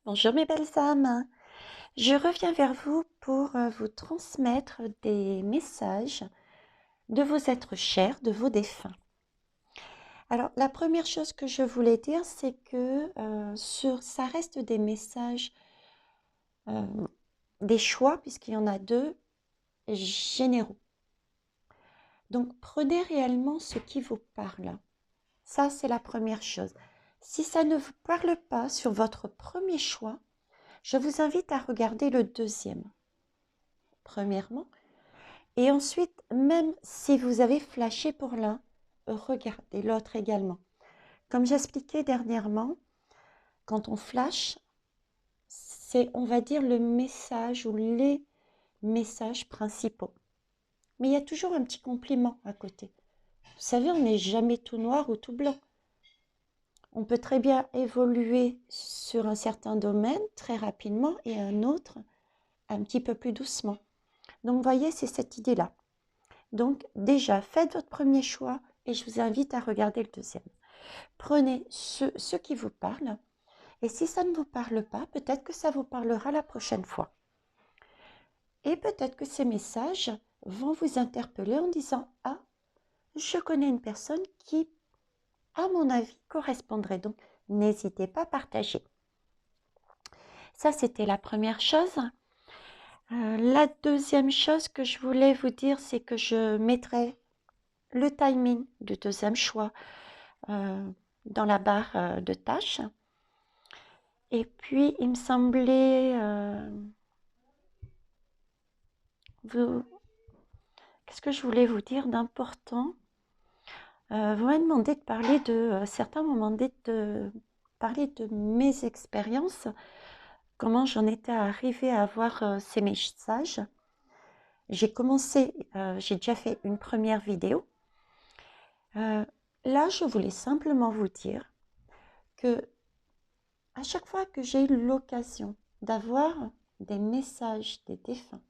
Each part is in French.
Bonjour mes belles âmes, je reviens vers vous pour vous transmettre des messages de vos êtres chers, de vos défunts. Alors la première chose que je voulais dire, c'est que ça reste des messages, euh, des choix, puisqu'il y en a deux, généraux. Donc prenez réellement ce qui vous parle. Ça, c'est la première chose. Si ça ne vous parle pas sur votre premier choix, je vous invite à regarder le deuxième, premièrement. Et ensuite, même si vous avez flashé pour l'un, regardez l'autre également. Comme j'expliquais dernièrement, quand on flash, c'est, on va dire, le message ou les messages principaux. Mais il y a toujours un petit compliment à côté. Vous savez, on n'est jamais tout noir ou tout blanc. On peut très bien évoluer sur un certain domaine très rapidement et un autre un petit peu plus doucement. Donc, vous voyez, c'est cette idée-là. Donc déjà, faites votre premier choix et je vous invite à regarder le deuxième. Prenez ce qui vous parle et si ça ne vous parle pas, peut-être que ça vous parlera la prochaine fois. Et peut-être que ces messages vont vous interpeller en disant « Ah, je connais une personne qui, à mon avis, correspondrait. » Donc, n'hésitez pas à partager. Ça, c'était la première chose. La deuxième chose que je voulais vous dire, c'est que je mettrai le timing du deuxième choix dans la barre de tâches. Et puis, il me semblait, qu'est-ce que je voulais vous dire d'important? Vous m'avez demandé de parler de, certains m'ont demandé de parler de mes expériences, comment j'en étais arrivée à avoir ces messages. J'ai commencé, j'ai déjà fait une première vidéo. Là, je voulais simplement vous dire que à chaque fois que j'ai eu l'occasion d'avoir des messages des défunts,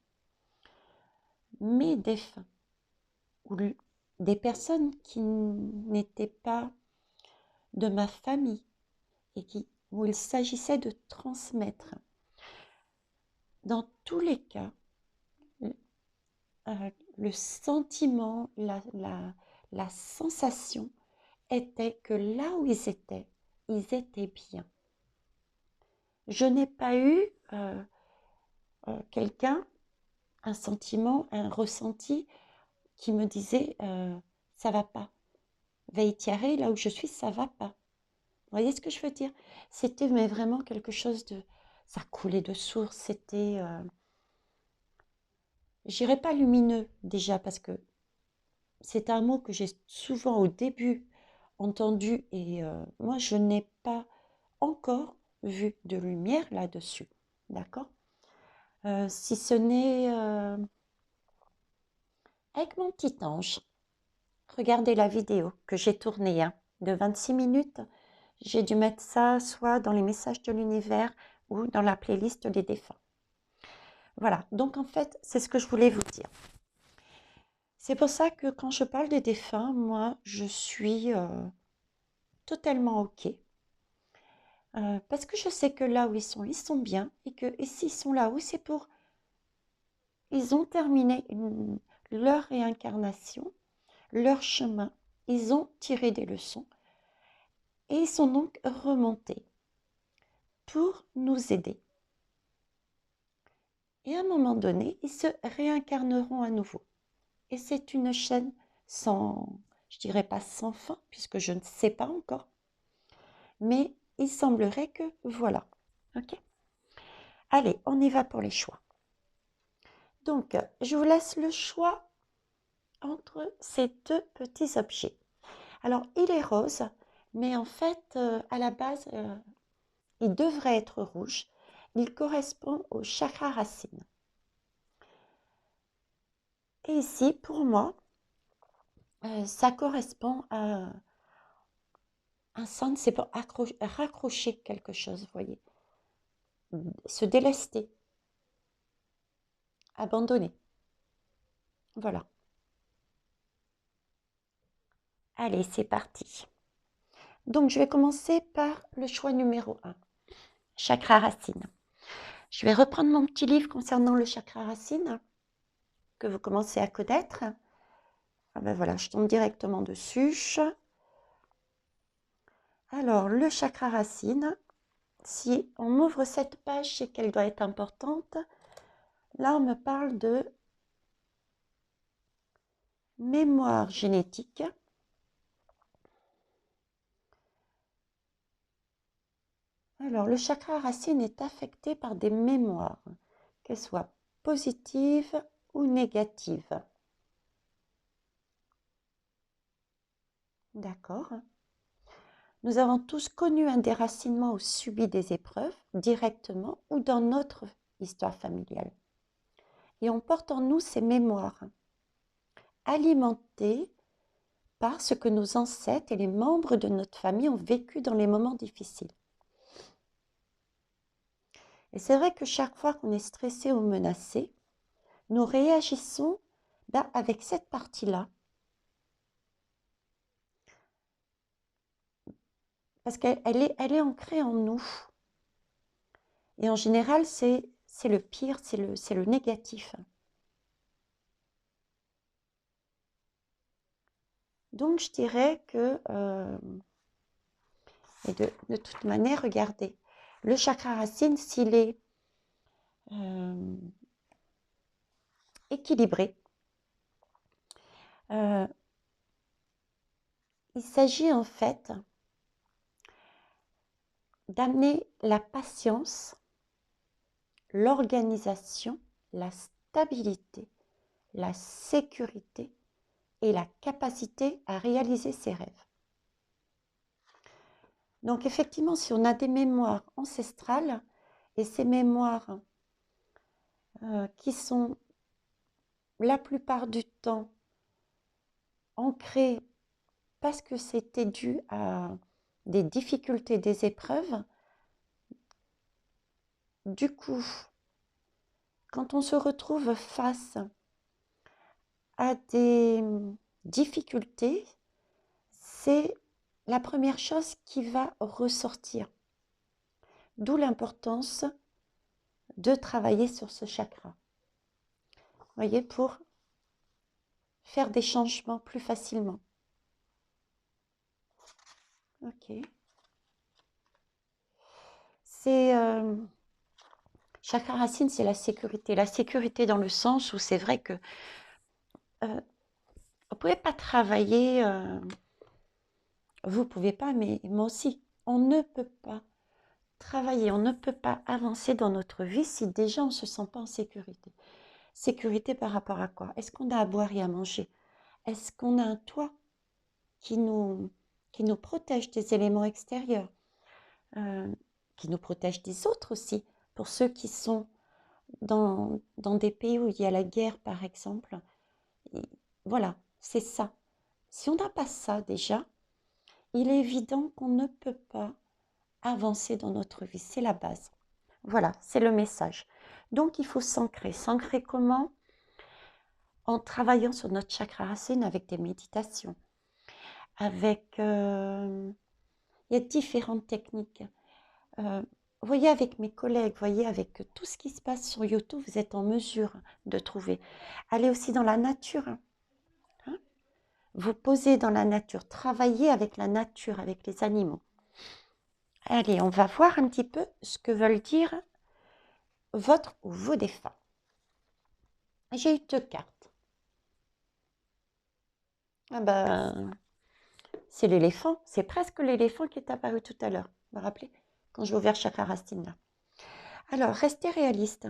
mes défunts, ou des personnes qui n'étaient pas de ma famille et où il s'agissait de transmettre, dans tous les cas, le sentiment, la sensation était que là où ils étaient bien. Je n'ai pas eu quelqu'un, un sentiment, un ressenti qui me disait ça va pas. Veitiaré, là où je suis, ça va pas. Vous voyez ce que je veux dire? C'était mais vraiment quelque chose de... Ça coulait de source, c'était... je dirais pas lumineux déjà, parce que c'est un mot que j'ai souvent au début entendu et moi je n'ai pas encore vu de lumière là-dessus. D'accord? Si ce n'est avec mon petit ange. Regardez la vidéo que j'ai tournée hein, de 26 minutes. J'ai dû mettre ça soit dans les messages de l'univers ou dans la playlist des défunts. Voilà, donc en fait, c'est ce que je voulais vous dire. C'est pour ça que quand je parle des défunts, moi, je suis totalement OK. Parce que je sais que là où ils sont bien. Et que s'ils sont là-haut, c'est pour... Ils ont terminé leur réincarnation, leur chemin. Ils ont tiré des leçons. Et ils sont donc remontés pour nous aider. Et à un moment donné, ils se réincarneront à nouveau. Et c'est une chaîne sans, je dirais pas sans fin, puisque je ne sais pas encore. Mais il semblerait que voilà. Ok. Allez, on y va pour les choix. Donc, je vous laisse le choix entre ces deux petits objets. Alors, il est rose, mais en fait, à la base, il devrait être rouge. Il correspond au chakra racine. Et ici, pour moi, ça correspond à un centre, c'est pour raccrocher quelque chose, vous voyez. Se délester, abandonner. Voilà. Allez, c'est parti. Donc, je vais commencer par le choix numéro 1. chakra racine. Je vais reprendre mon petit livre concernant le chakra racine que vous commencez à connaître. Ah ben voilà, je tombe directement dessus. Alors, le chakra racine, si on m'ouvre cette page, c'est qu'elle doit être importante. Là, on me parle de mémoire génétique. Alors, le chakra racine est affecté par des mémoires, qu'elles soient positives ou négatives. D'accord. Nous avons tous connu un déracinement ou subi des épreuves, directement ou dans notre histoire familiale. Et on porte en nous ces mémoires, alimentées par ce que nos ancêtres et les membres de notre famille ont vécu dans les moments difficiles. Et c'est vrai que chaque fois qu'on est stressé ou menacé, nous réagissons avec cette partie-là. Parce qu'elle est ancrée en nous. Et en général, c'est le pire, c'est le négatif. Donc, je dirais que, et de toute manière, regardez, le chakra racine, s'il est équilibré, il s'agit en fait d'amener la patience, l'organisation, la stabilité, la sécurité et la capacité à réaliser ses rêves. Donc effectivement, si on a des mémoires ancestrales, et ces mémoires qui sont la plupart du temps ancrées parce que c'était dû à des difficultés, des épreuves, du coup, quand on se retrouve face à des difficultés, c'est la première chose qui va ressortir. D'où l'importance de travailler sur ce chakra. Vous voyez, pour faire des changements plus facilement. Ok. C'est chakra racine, c'est la sécurité. La sécurité dans le sens où c'est vrai que vous ne pouvez pas travailler, vous ne pouvez pas, mais moi aussi, on ne peut pas travailler, on ne peut pas avancer dans notre vie si déjà on ne se sent pas en sécurité. Sécurité par rapport à quoi? Est-ce qu'on a à boire et à manger? Est-ce qu'on a un toit qui nous protège des éléments extérieurs, qui nous protège des autres aussi? Pour ceux qui sont dans des pays où il y a la guerre, par exemple. Et voilà, c'est ça. Si on n'a pas ça déjà, il est évident qu'on ne peut pas avancer dans notre vie. C'est la base. Voilà, c'est le message. Donc, il faut s'ancrer. S'ancrer comment? En travaillant sur notre chakra racine avec des méditations. Avec, il y a différentes techniques. Voyez avec mes collègues, voyez avec tout ce qui se passe sur YouTube, vous êtes en mesure de trouver. Allez aussi dans la nature. Hein, vous posez dans la nature, travaillez avec la nature, avec les animaux. Allez, on va voir un petit peu ce que veulent dire votre ou vos défunts. J'ai eu 2 cartes. Ah ben, c'est l'éléphant, c'est presque l'éléphant qui est apparu tout à l'heure. Vous vous rappelez? Quand j'ai ouvert chakra racine là. Alors, restez réaliste.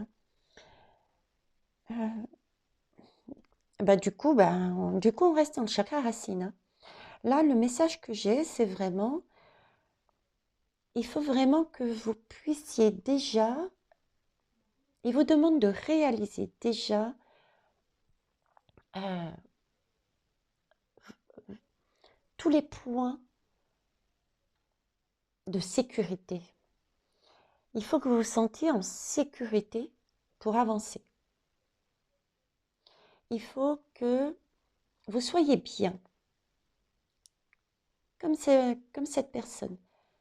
Du coup, on reste dans le chakra racine. Hein. Là, le message que j'ai, c'est vraiment, il faut vraiment que vous puissiez déjà, il vous demande de réaliser déjà tous les points de sécurité. Il faut que vous vous sentiez en sécurité pour avancer. Il faut que vous soyez bien, comme cette personne.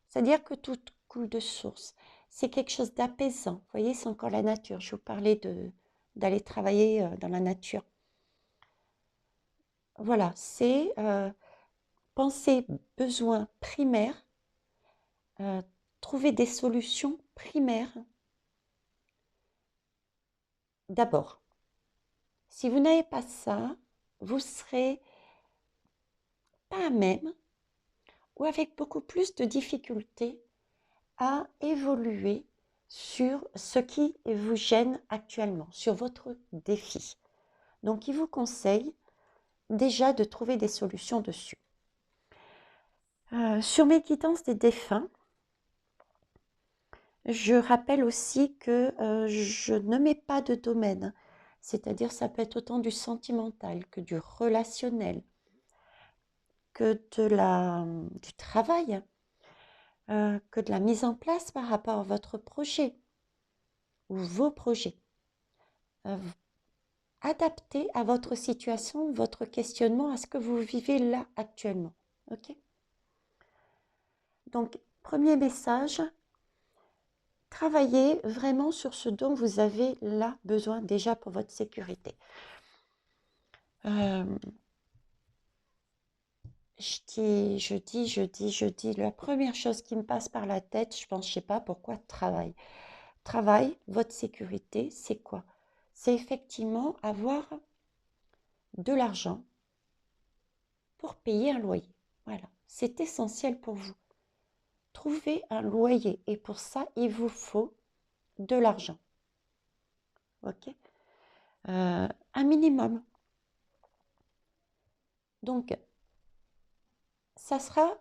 C'est-à-dire que tout coule de source. c'est quelque chose d'apaisant. Vous voyez, c'est encore la nature. Je vous parlais d'aller travailler dans la nature. Voilà, c'est penser besoins primaires, trouver des solutions primaires d'abord. Si vous n'avez pas ça, vous serez pas à même ou avec beaucoup plus de difficultés à évoluer sur ce qui vous gêne actuellement, sur votre défi. Donc, il vous conseille déjà de trouver des solutions dessus. Sur mes guidances des défunts, je rappelle aussi que je ne mets pas de domaine, c'est-à-dire ça peut être autant du sentimental que du relationnel, que du travail, que de la mise en place par rapport à votre projet ou vos projets. Adapté à votre situation, votre questionnement, à ce que vous vivez là actuellement. Ok? Donc, premier message, travaillez vraiment sur ce dont vous avez là besoin déjà pour votre sécurité. Je dis, la première chose qui me passe par la tête, je pense, je sais pas pourquoi, travail. Travail, votre sécurité, c'est quoi? C'est effectivement avoir de l'argent pour payer un loyer. Voilà, c'est essentiel pour vous. Trouvez un loyer et pour ça, il vous faut de l'argent. Ok? Un minimum. Donc, ça sera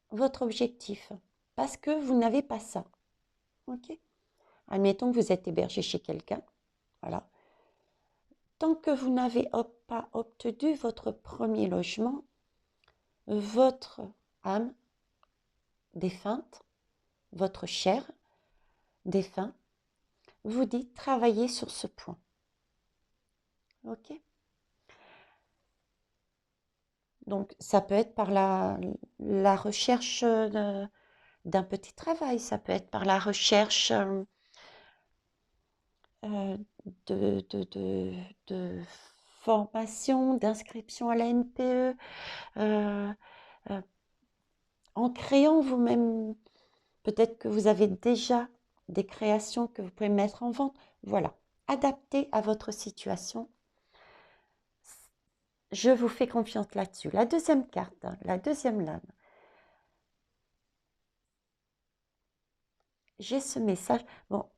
votre objectif parce que vous n'avez pas ça. Ok? Admettons que vous êtes hébergé chez quelqu'un. Voilà. Tant que vous n'avez pas obtenu votre premier logement, votre âme défunte, votre chair défunt, vous dit travailler sur ce point. Ok? Donc, ça peut être par la recherche d'un petit travail, ça peut être par la recherche de formation, d'inscription à la NPE, en créant vous-même, peut-être que vous avez déjà des créations que vous pouvez mettre en vente. Voilà, adapté à votre situation. Je vous fais confiance là-dessus. La deuxième carte, la deuxième lame. J'ai ce message. Bon,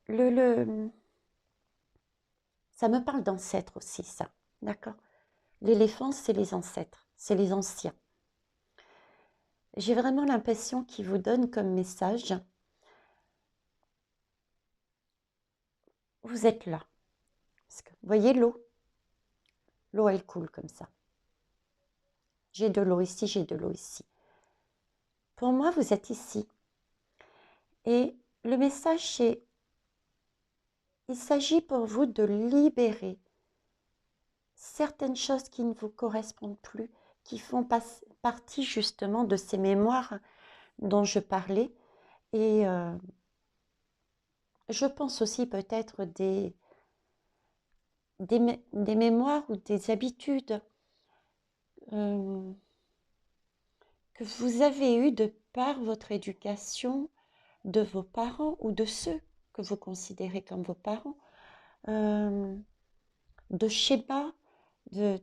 ça me parle d'ancêtres aussi, ça. D'accord? L'éléphant, c'est les ancêtres, c'est les anciens. J'ai vraiment l'impression qu'il vous donne comme message, vous êtes là. Parce que, vous voyez l'eau? L'eau, elle coule comme ça. J'ai de l'eau ici, j'ai de l'eau ici. Pour moi, vous êtes ici. Et le message, c'est, il s'agit pour vous de libérer certaines choses qui ne vous correspondent plus, qui font partie justement de ces mémoires dont je parlais. Et je pense aussi peut-être des mémoires ou des habitudes que vous avez eues de par votre éducation, de vos parents ou de ceux que vous considérez comme vos parents, de schémas, de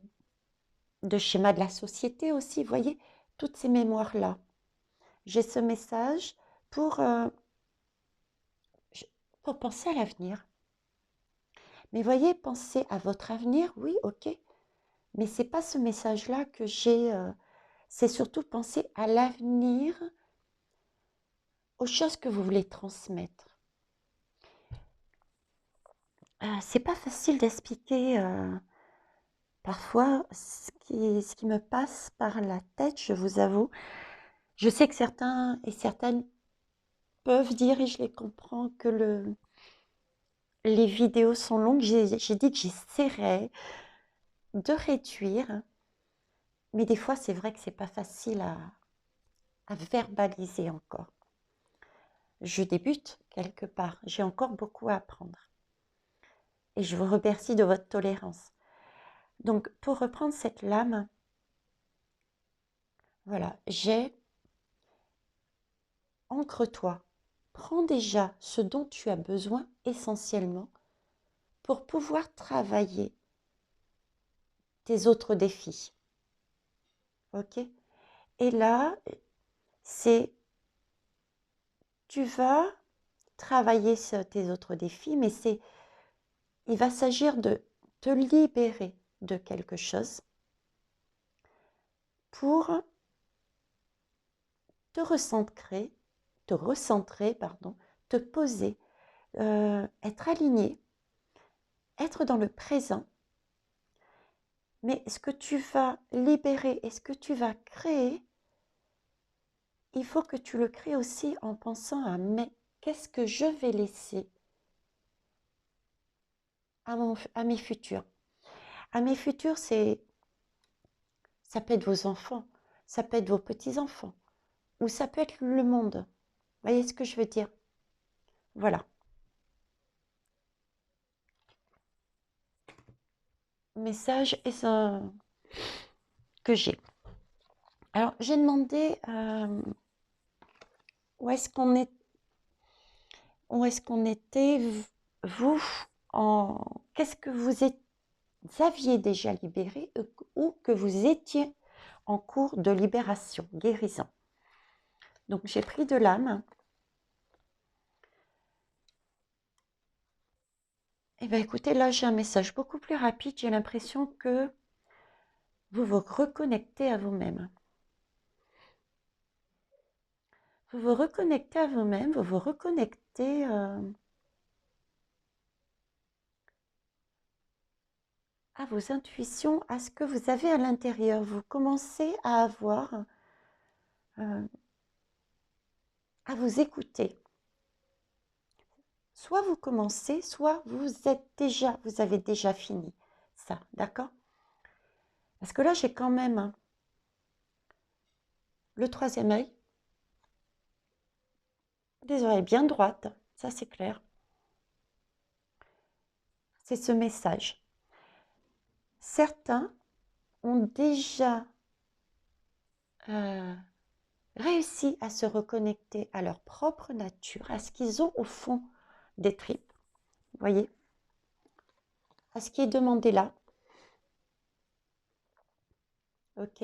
schémas de la société aussi, vous voyez, toutes ces mémoires-là. J'ai ce message pour penser à l'avenir. Mais voyez, penser à votre avenir, oui, ok. Mais c'est pas ce message-là que j'ai. C'est surtout penser à l'avenir, aux choses que vous voulez transmettre. C'est pas facile d'expliquer parfois ce qui me passe par la tête, je vous avoue. Je sais que certains et certaines peuvent dire, et je les comprends, que les vidéos sont longues. J'ai dit que j'essaierais de réduire, mais des fois, c'est vrai que c'est pas facile à verbaliser encore. je débute quelque part. J'ai encore beaucoup à apprendre. Et je vous remercie de votre tolérance. Donc, pour reprendre cette lame, voilà, ancre-toi. Prends déjà ce dont tu as besoin essentiellement pour pouvoir travailler tes autres défis. Ok? Et là, tu vas travailler tes autres défis, mais il va s'agir de te libérer de quelque chose pour te recentrer, pardon, te poser, être aligné, être dans le présent. Mais ce que tu vas libérer et ce que tu vas créer, il faut que tu le crées aussi en pensant à mais qu'est-ce que je vais laisser à mes futurs. À mes futurs, ça peut être vos enfants, ça peut être vos petits-enfants, ou ça peut être le monde. Vous voyez ce que je veux dire? Voilà. Message que j'ai. Alors, j'ai demandé où est-ce qu'on était, vous, qu'est-ce que vous aviez déjà libéré ou que vous étiez en cours de libération, guérison. Donc, j'ai pris de l'âme. Et bien, écoutez, là, j'ai un message beaucoup plus rapide. J'ai l'impression que vous vous reconnectez à vous-même. Vous vous reconnectez à vous-même, vous vous reconnectez à vos intuitions, à ce que vous avez à l'intérieur. Vous commencez à avoir, à vous écouter. Soit vous commencez, soit vous avez déjà fini ça, d'accord? Parce que là, j'ai quand même le troisième œil, des oreilles bien droites, ça c'est clair. C'est ce message. Certains ont déjà réussi à se reconnecter à leur propre nature, à ce qu'ils ont au fond des tripes, vous voyez, à ce qui est demandé là. Ok.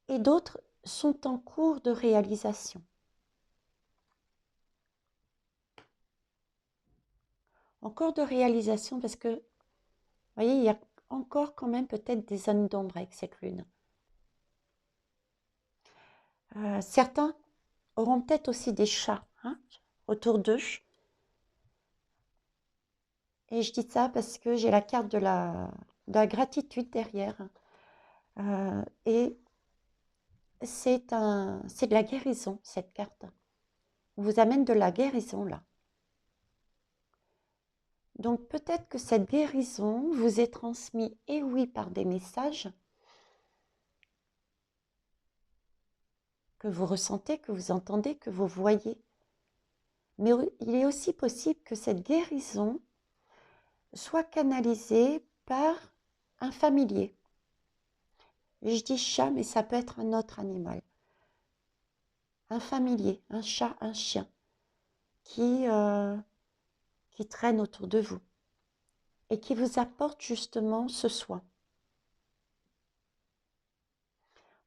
Et d'autres sont en cours de réalisation. En cours de réalisation parce que, vous voyez, il y a encore quand même peut-être des zones d'ombre avec cette lune. Certains auront peut-être aussi des chats autour d'eux. Et je dis ça parce que j'ai la carte de la gratitude derrière. Et c'est de la guérison, cette carte. On vous amène de la guérison là. Donc peut-être que cette guérison vous est transmise, et oui, par des messages que vous ressentez, que vous entendez, que vous voyez. Mais il est aussi possible que cette guérison soit canalisée par un familier. Et je dis chat, mais ça peut être un autre animal. Un familier, un chat, un chien, qui traîne autour de vous et qui vous apporte justement ce soin.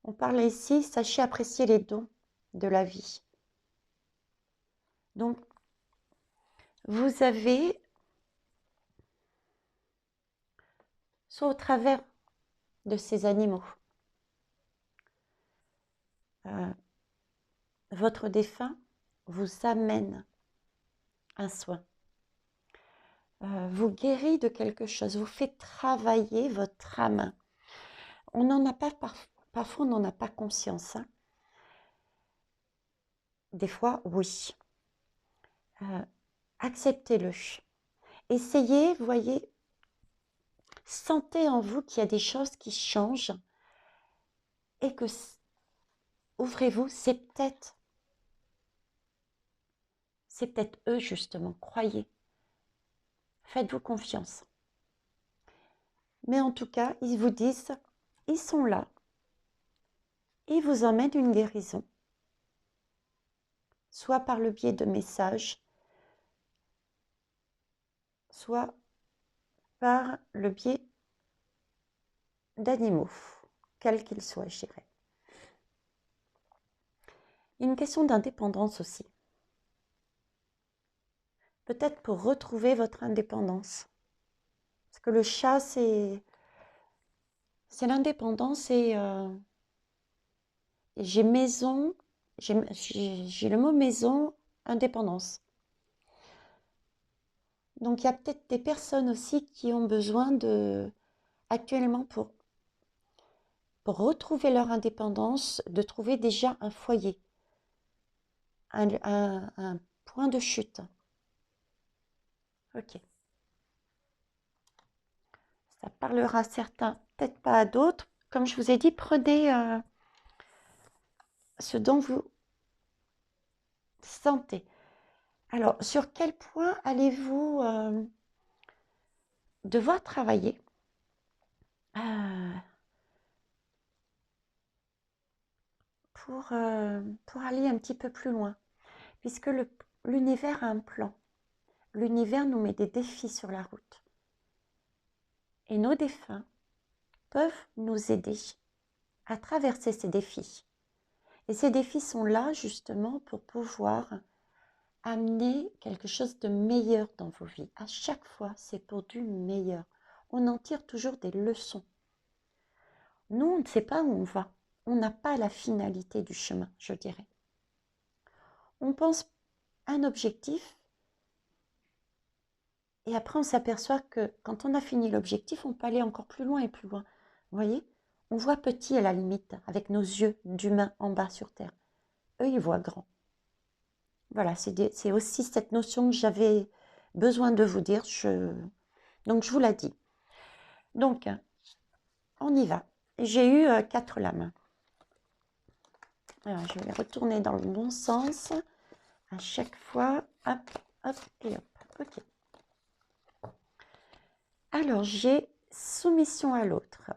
On parle ici, sachez apprécier les dons de la vie. Donc, vous avez, soit au travers de ces animaux, votre défunt vous amène un soin, vous guérit de quelque chose, vous fait travailler votre âme. On n'en a pas, parfois on n'en a pas conscience. Des fois, oui. Acceptez-le. Essayez, vous voyez, sentez en vous qu'il y a des choses qui changent et que, ouvrez-vous, c'est peut-être c'est peut-être eux justement, croyez. Faites-vous confiance. Mais en tout cas, ils vous disent, ils sont là, ils vous emmènent une guérison, soit par le biais de messages, soit par le biais d'animaux, quels qu'ils soient, je dirais. Une question d'indépendance aussi. Peut-être pour retrouver votre indépendance. Parce que le chat, c'est l'indépendance et j'ai maison, j'ai le mot maison, indépendance. Donc il y a peut-être des personnes aussi qui ont besoin actuellement pour retrouver leur indépendance, de trouver déjà un foyer, un point de chute. Ok. Ça parlera à certains, peut-être pas à d'autres. Comme je vous ai dit, prenez ce dont vous sentez. Alors, sur quel point allez-vous devoir travailler pour aller un petit peu plus loin? Puisque l'univers a un plan. L'univers nous met des défis sur la route. Et nos défunts peuvent nous aider à traverser ces défis. Et ces défis sont là justement pour pouvoir amener quelque chose de meilleur dans vos vies. À chaque fois, c'est pour du meilleur. On en tire toujours des leçons. Nous, on ne sait pas où on va. On n'a pas la finalité du chemin, je dirais. On pense un objectif et après on s'aperçoit que quand on a fini l'objectif, on peut aller encore plus loin et plus loin. Vous voyez? On voit petit à la limite avec nos yeux d'humain en bas sur Terre. Eux, ils voient grand. Voilà, c'est aussi cette notion que j'avais besoin de vous dire. Donc, je vous l'ai dit. Donc, on y va. J'ai eu 4 lames. Alors, je vais retourner dans le bon sens. À chaque fois, hop, hop et hop. Ok. Alors, j'ai soumission à l'autre.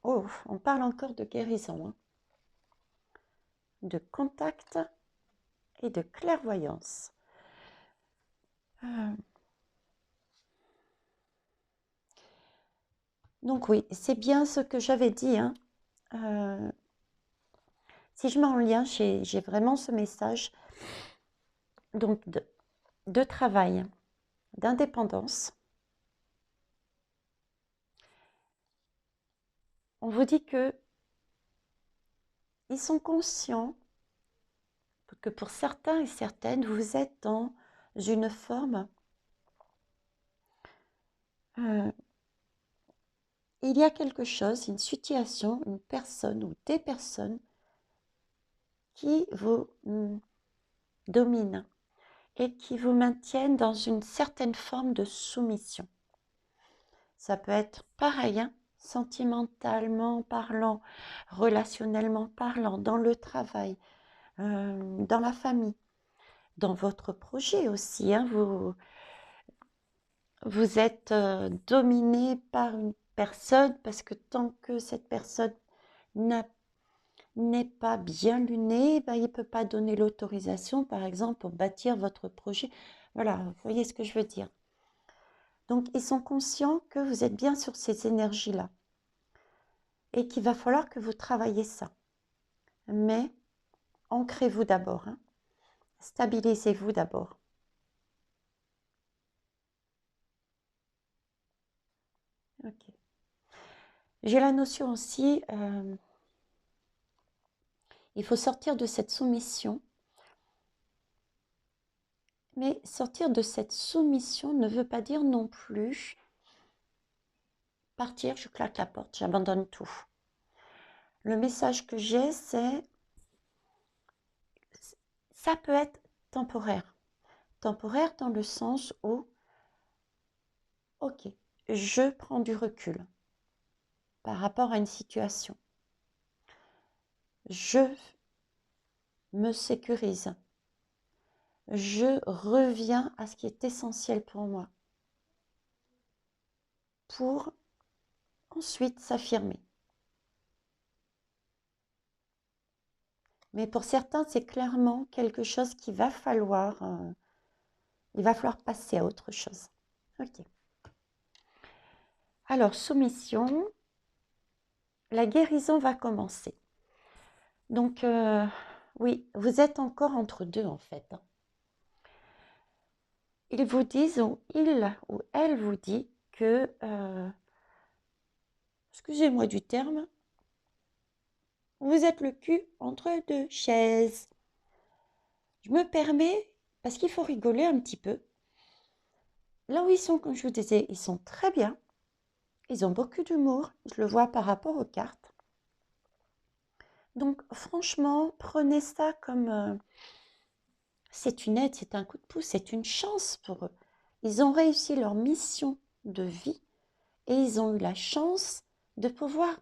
Oh, on parle encore de guérison, hein. De contact et de clairvoyance. Donc oui, c'est bien ce que j'avais dit, hein. Si je mets en lien, j'ai vraiment ce message donc de travail, d'indépendance. On vous dit que ils sont conscients que pour certains et certaines, vous êtes dans une forme, il y a quelque chose, une situation, une personne ou des personnes qui vous dominent et qui vous maintiennent dans une certaine forme de soumission. Ça peut être pareil, hein, sentimentalement parlant, relationnellement parlant, dans le travail, dans la famille, dans votre projet aussi, hein, vous êtes dominé par une personne parce que tant que cette personne n'est pas bien luné, ben, il ne peut pas donner l'autorisation, par exemple, pour bâtir votre projet. Voilà, vous voyez ce que je veux dire. Donc, ils sont conscients que vous êtes bien sur ces énergies-là et qu'il va falloir que vous travaillez ça. Mais ancrez-vous d'abord, hein. Stabilisez-vous d'abord. Ok. J'ai la notion aussi, il faut sortir de cette soumission. Mais sortir de cette soumission ne veut pas dire non plus partir, je claque la porte, j'abandonne tout. Le message que j'ai, c'est ça peut être temporaire. Temporaire dans le sens où, ok, je prends du recul par rapport à une situation. Je me sécurise. je reviens à ce qui est essentiel pour moi, pour ensuite s'affirmer. Mais pour certains, c'est clairement quelque chose qu'il va falloir, il va falloir passer à autre chose. Ok. Alors, soumission, la guérison va commencer. Donc, oui, vous êtes encore entre deux en fait. Ils vous disent, ou il ou elle vous dit que, excusez-moi du terme, vous êtes le cul entre deux chaises. Je me permets, parce qu'il faut rigoler un petit peu. Là où ils sont, comme je vous disais, ils sont très bien. Ils ont beaucoup d'humour. Je le vois par rapport aux cartes. Donc, franchement, prenez ça comme... c'est une aide, c'est un coup de pouce, c'est une chance pour eux. Ils ont réussi leur mission de vie et ils ont eu la chance de pouvoir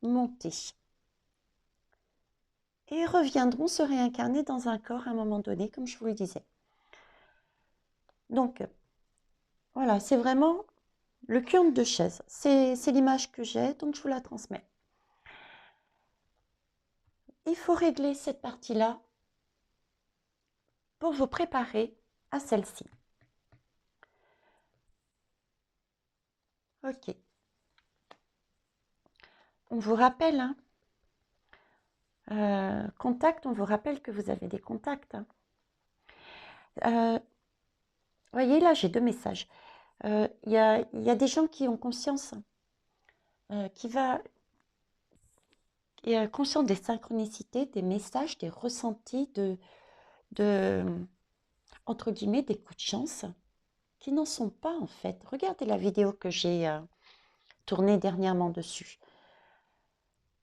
monter. Et ils reviendront se réincarner dans un corps à un moment donné, comme je vous le disais. Donc, voilà, c'est vraiment le cul entre deux chaises. C'est l'image que j'ai, donc je vous la transmets. Il faut régler cette partie-là pour vous préparer à celle-ci. Ok. On vous rappelle, hein, contact, on vous rappelle que vous avez des contacts. Voyez, là, j'ai 2 messages. Il y a des gens qui ont conscience, qui conscience des synchronicités, des messages, des ressentis, de, entre guillemets, des coups de chance, qui n'en sont pas en fait. Regardez la vidéo que j'ai tournée dernièrement dessus.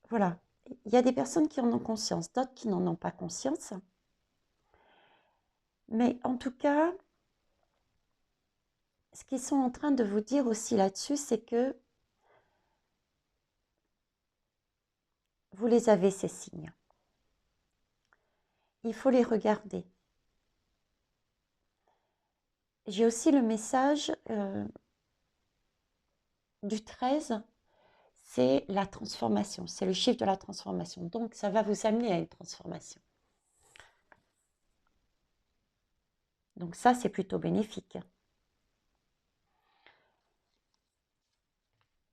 Voilà, il y a des personnes qui en ont conscience, d'autres qui n'en ont pas conscience. Mais en tout cas, ce qu'ils sont en train de vous dire aussi là-dessus, c'est que vous les avez, ces signes. Il faut les regarder. J'ai aussi le message du 13, c'est la transformation, c'est le chiffre de la transformation. Donc, ça va vous amener à une transformation. Donc ça, c'est plutôt bénéfique.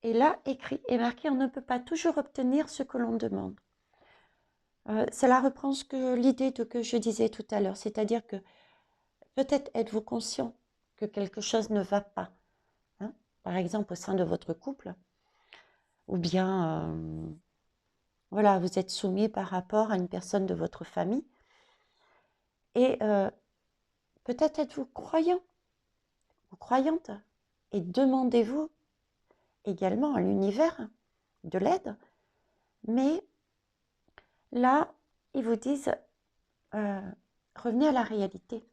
Et là, écrit et marqué, on ne peut pas toujours obtenir ce que l'on demande. Cela reprend l'idée que je disais tout à l'heure, c'est-à-dire que peut-être êtes-vous conscient que quelque chose ne va pas, hein, par exemple au sein de votre couple, ou bien voilà, vous êtes soumis par rapport à une personne de votre famille, et peut-être êtes-vous croyant ou croyante, et demandez-vous également à l'univers de l'aide, mais là, ils vous disent, revenez à la réalité.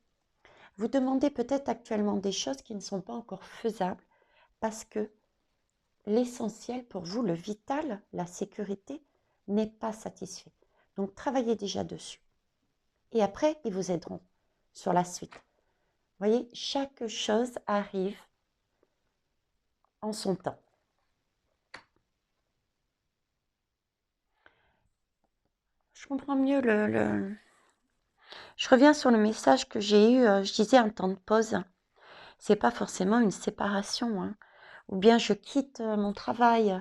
Vous demandez peut-être actuellement des choses qui ne sont pas encore faisables parce que l'essentiel pour vous, le vital, la sécurité, n'est pas satisfait. Donc, travaillez déjà dessus. Et après, ils vous aideront sur la suite. Vous voyez, chaque chose arrive en son temps. Je comprends mieux Je reviens sur le message que j'ai eu, je disais un temps de pause. C'est pas forcément une séparation, hein. Ou bien je quitte mon travail,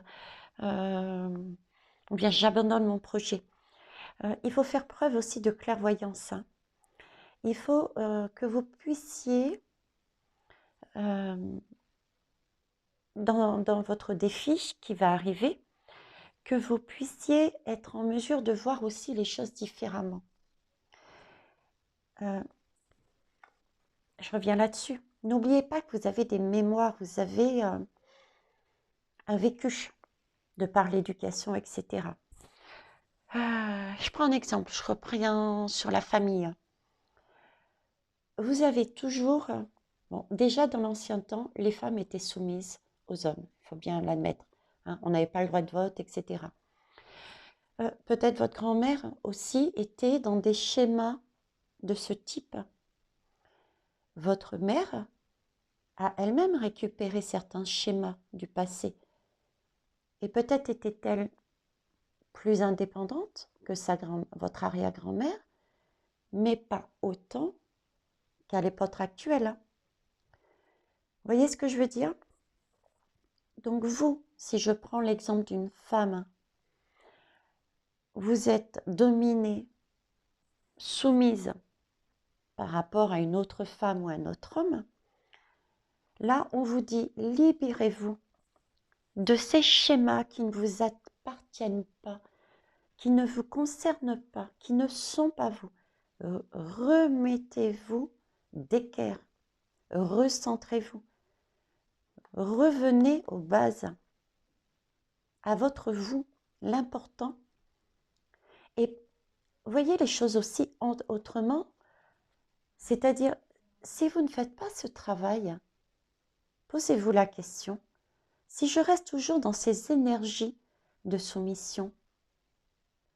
ou bien j'abandonne mon projet. Il faut faire preuve aussi de clairvoyance, hein. Il faut que vous puissiez, dans votre défi qui va arriver, que vous puissiez être en mesure de voir aussi les choses différemment. Je reviens là-dessus. N'oubliez pas que vous avez des mémoires, vous avez un vécu de par l'éducation, etc. Je prends un exemple, je reprends sur la famille. Vous avez toujours, bon, déjà dans l'ancien temps, les femmes étaient soumises aux hommes, il faut bien l'admettre, hein, on n'avait pas le droit de vote, etc. Peut-être votre grand-mère aussi était dans des schémas de ce type, votre mère a elle-même récupéré certains schémas du passé. Et peut-être était-elle plus indépendante que votre arrière-grand-mère, mais pas autant qu'à l'époque actuelle. Vous voyez ce que je veux dire? Donc vous, si je prends l'exemple d'une femme, vous êtes dominée, soumise par rapport à une autre femme ou un autre homme, là on vous dit libérez-vous de ces schémas qui ne vous appartiennent pas, qui ne vous concernent pas, qui ne sont pas vous. Remettez-vous d'équerre, recentrez-vous, revenez aux bases, à votre vous, l'important. Et voyez les choses aussi autrement, c'est-à-dire, si vous ne faites pas ce travail, posez-vous la question, si je reste toujours dans ces énergies de soumission,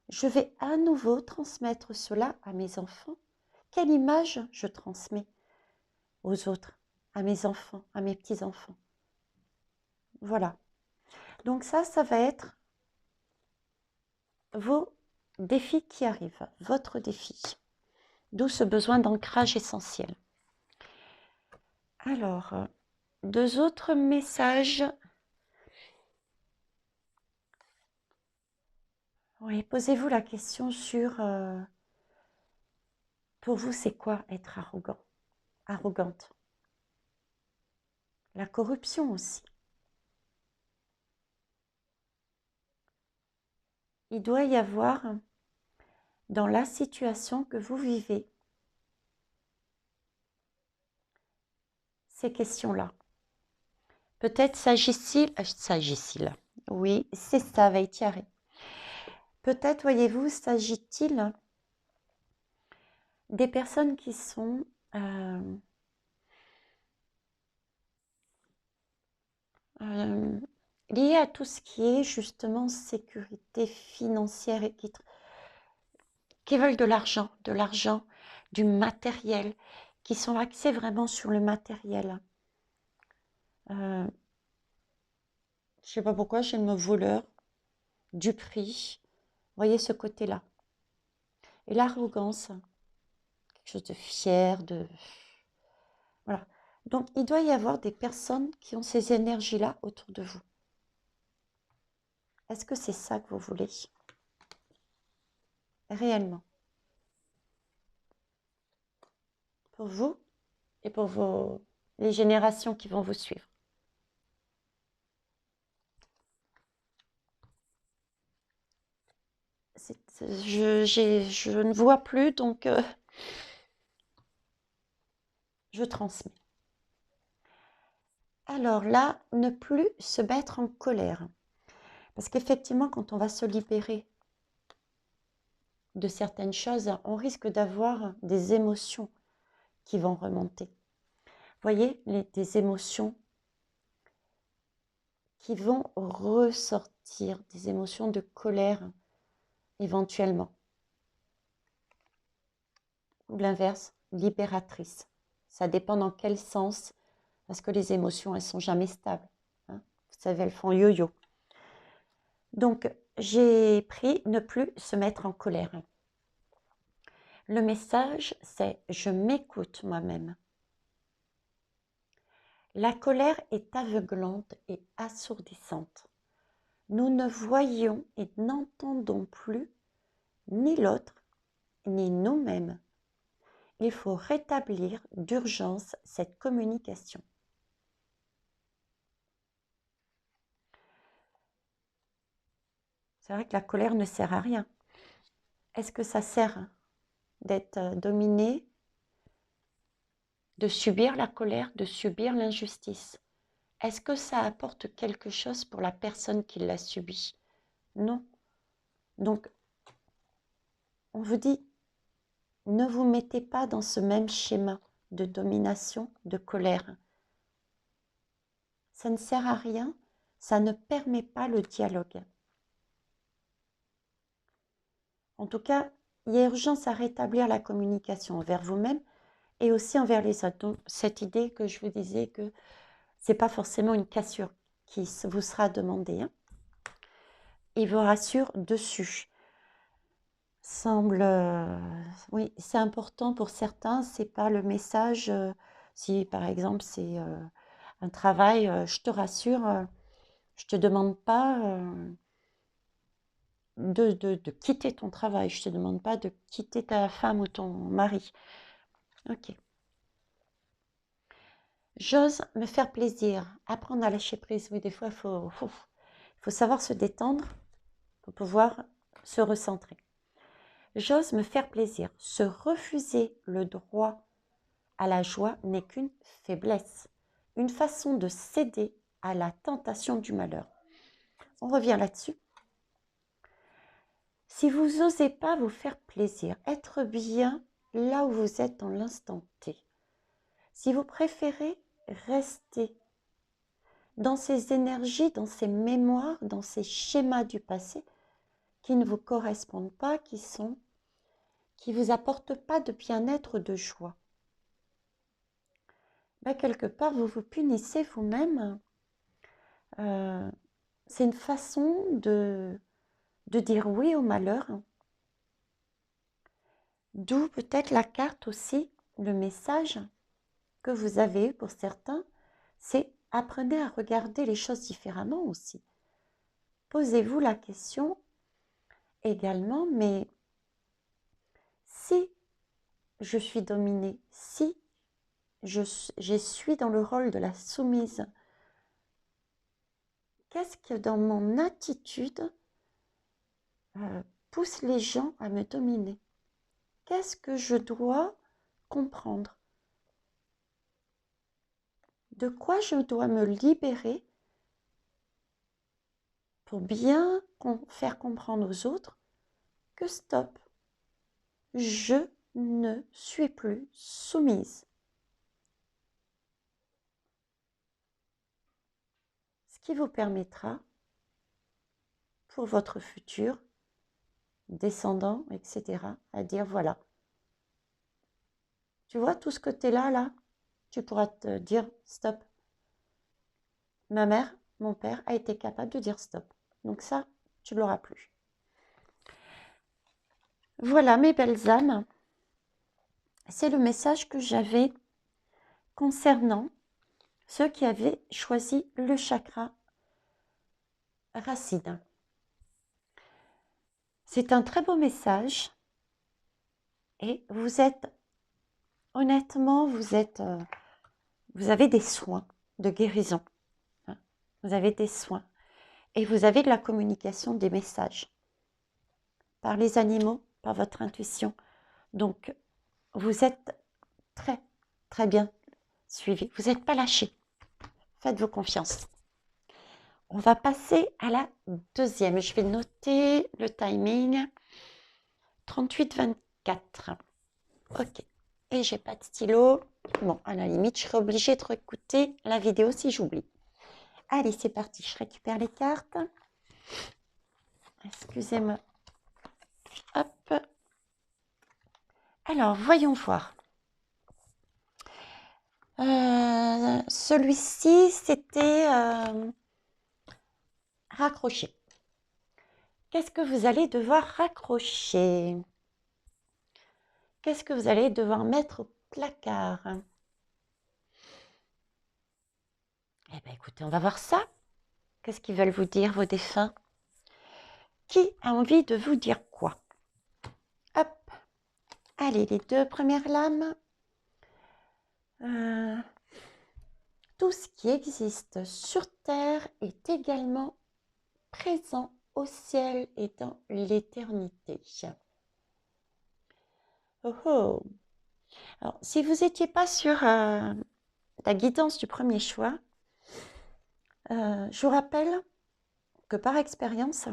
je vais à nouveau transmettre cela à mes enfants. Quelle image je transmets aux autres, à mes enfants, à mes petits-enfants? Voilà. Donc ça va être vos défis qui arrivent, votre défi. D'où ce besoin d'ancrage essentiel. Alors, deux autres messages. Oui, posez-vous la question sur, pour vous, c'est quoi être arrogant, arrogante? La corruption aussi. Il doit y avoir, dans la situation que vous vivez, ces questions-là. Peut-être s'agit-il, oui, c'est ça, Veitiare. Peut-être, voyez-vous, s'agit-il des personnes qui sont liées à tout ce qui est justement sécurité financière et qui veulent de l'argent, du matériel, qui sont axés vraiment sur le matériel. Je ne sais pas pourquoi, j'ai le mot voleur, du prix. Voyez ce côté-là. Et l'arrogance, quelque chose de fier, de... Voilà. Donc, il doit y avoir des personnes qui ont ces énergies-là autour de vous. Est-ce que c'est ça que vous voulez? Réellement. Pour vous et pour les générations qui vont vous suivre. Je ne vois plus, donc je transmets. Alors là, ne plus se mettre en colère. Parce qu'effectivement, quand on va se libérer de certaines choses, on risque d'avoir des émotions qui vont remonter. Vous voyez, des émotions qui vont ressortir, des émotions de colère éventuellement. Ou l'inverse, libératrice. Ça dépend dans quel sens, parce que les émotions, elles ne sont jamais stables. Hein. Vous savez, elles font yo-yo. Donc, j'ai pris ne plus se mettre en colère. Le message, c'est « je m'écoute moi-même ». La colère est aveuglante et assourdissante. Nous ne voyons et n'entendons plus ni l'autre, ni nous-mêmes. Il faut rétablir d'urgence cette communication. C'est vrai que la colère ne sert à rien. Est-ce que ça sert d'être dominé, de subir la colère, de subir l'injustice? Est-ce que ça apporte quelque chose pour la personne qui l'a subi? Non. Donc, on vous dit, ne vous mettez pas dans ce même schéma de domination, de colère. Ça ne sert à rien, ça ne permet pas le dialogue. En tout cas, il y a urgence à rétablir la communication envers vous-même et aussi envers les autres. Donc, cette idée que je vous disais que c'est pas forcément une cassure qui vous sera demandée, hein. Il vous rassure dessus. Semble, oui, c'est important pour certains, c'est pas le message, si par exemple c'est un travail, je te rassure, je te demande pas de quitter ton travail, je te demande pas de quitter ta femme ou ton mari. Ok. J'ose me faire plaisir, apprendre à lâcher prise. Oui, des fois, faut savoir se détendre pour pouvoir se recentrer. J'ose me faire plaisir. Se refuser le droit à la joie n'est qu'une faiblesse, une façon de céder à la tentation du malheur. On revient là-dessus. Si vous n'osez pas vous faire plaisir, être bien là où vous êtes dans l'instant T, si vous préférez rester dans ces énergies, dans ces mémoires, dans ces schémas du passé qui ne vous correspondent pas, qui vous apportent pas de bien-être, de joie, ben, quelque part vous vous punissez vous-même. C'est une façon de dire oui au malheur. D'où peut-être la carte aussi, le message que vous avez eu pour certains, c'est apprenez à regarder les choses différemment aussi. Posez-vous la question également, mais si je suis dominée, si je suis dans le rôle de la soumise, qu'est-ce que dans mon attitude pousse les gens à me dominer? Qu'est-ce que je dois comprendre? De quoi je dois me libérer pour bien faire comprendre aux autres que stop, je ne suis plus soumise. Ce qui vous permettra, pour votre futur descendant, etc., à dire voilà, tu vois tout ce côté-là, là, tu pourras te dire stop. Ma mère, mon père a été capable de dire stop. Donc ça, tu ne l'auras plus. Voilà mes belles âmes. C'est le message que j'avais concernant ceux qui avaient choisi le chakra racine. C'est un très beau message et vous êtes, honnêtement, vous avez des soins de guérison. Hein. Vous avez des soins et vous avez de la communication des messages par les animaux, par votre intuition. Donc, vous êtes très, très bien suivi. Vous n'êtes pas lâché. Faites-vous confiance. On va passer à la deuxième. Je vais noter le timing. 38-24. Ok. Et j'ai pas de stylo. Bon, à la limite, je serai obligée de réécouter la vidéo si j'oublie. Allez, c'est parti. Je récupère les cartes. Excusez-moi. Hop. Alors, voyons voir. Celui-ci, c'était raccrocher. Qu'est-ce que vous allez devoir raccrocher? Qu'est-ce que vous allez devoir mettre au placard? Eh bien, écoutez, on va voir ça. Qu'est-ce qu'ils veulent vous dire, vos défunts? Qui a envie de vous dire quoi? Hop. Allez, les deux premières lames. Tout ce qui existe sur Terre est également présent au ciel et dans l'éternité. Oh oh. Alors, si vous n'étiez pas sur la guidance du premier choix, je vous rappelle que par expérience,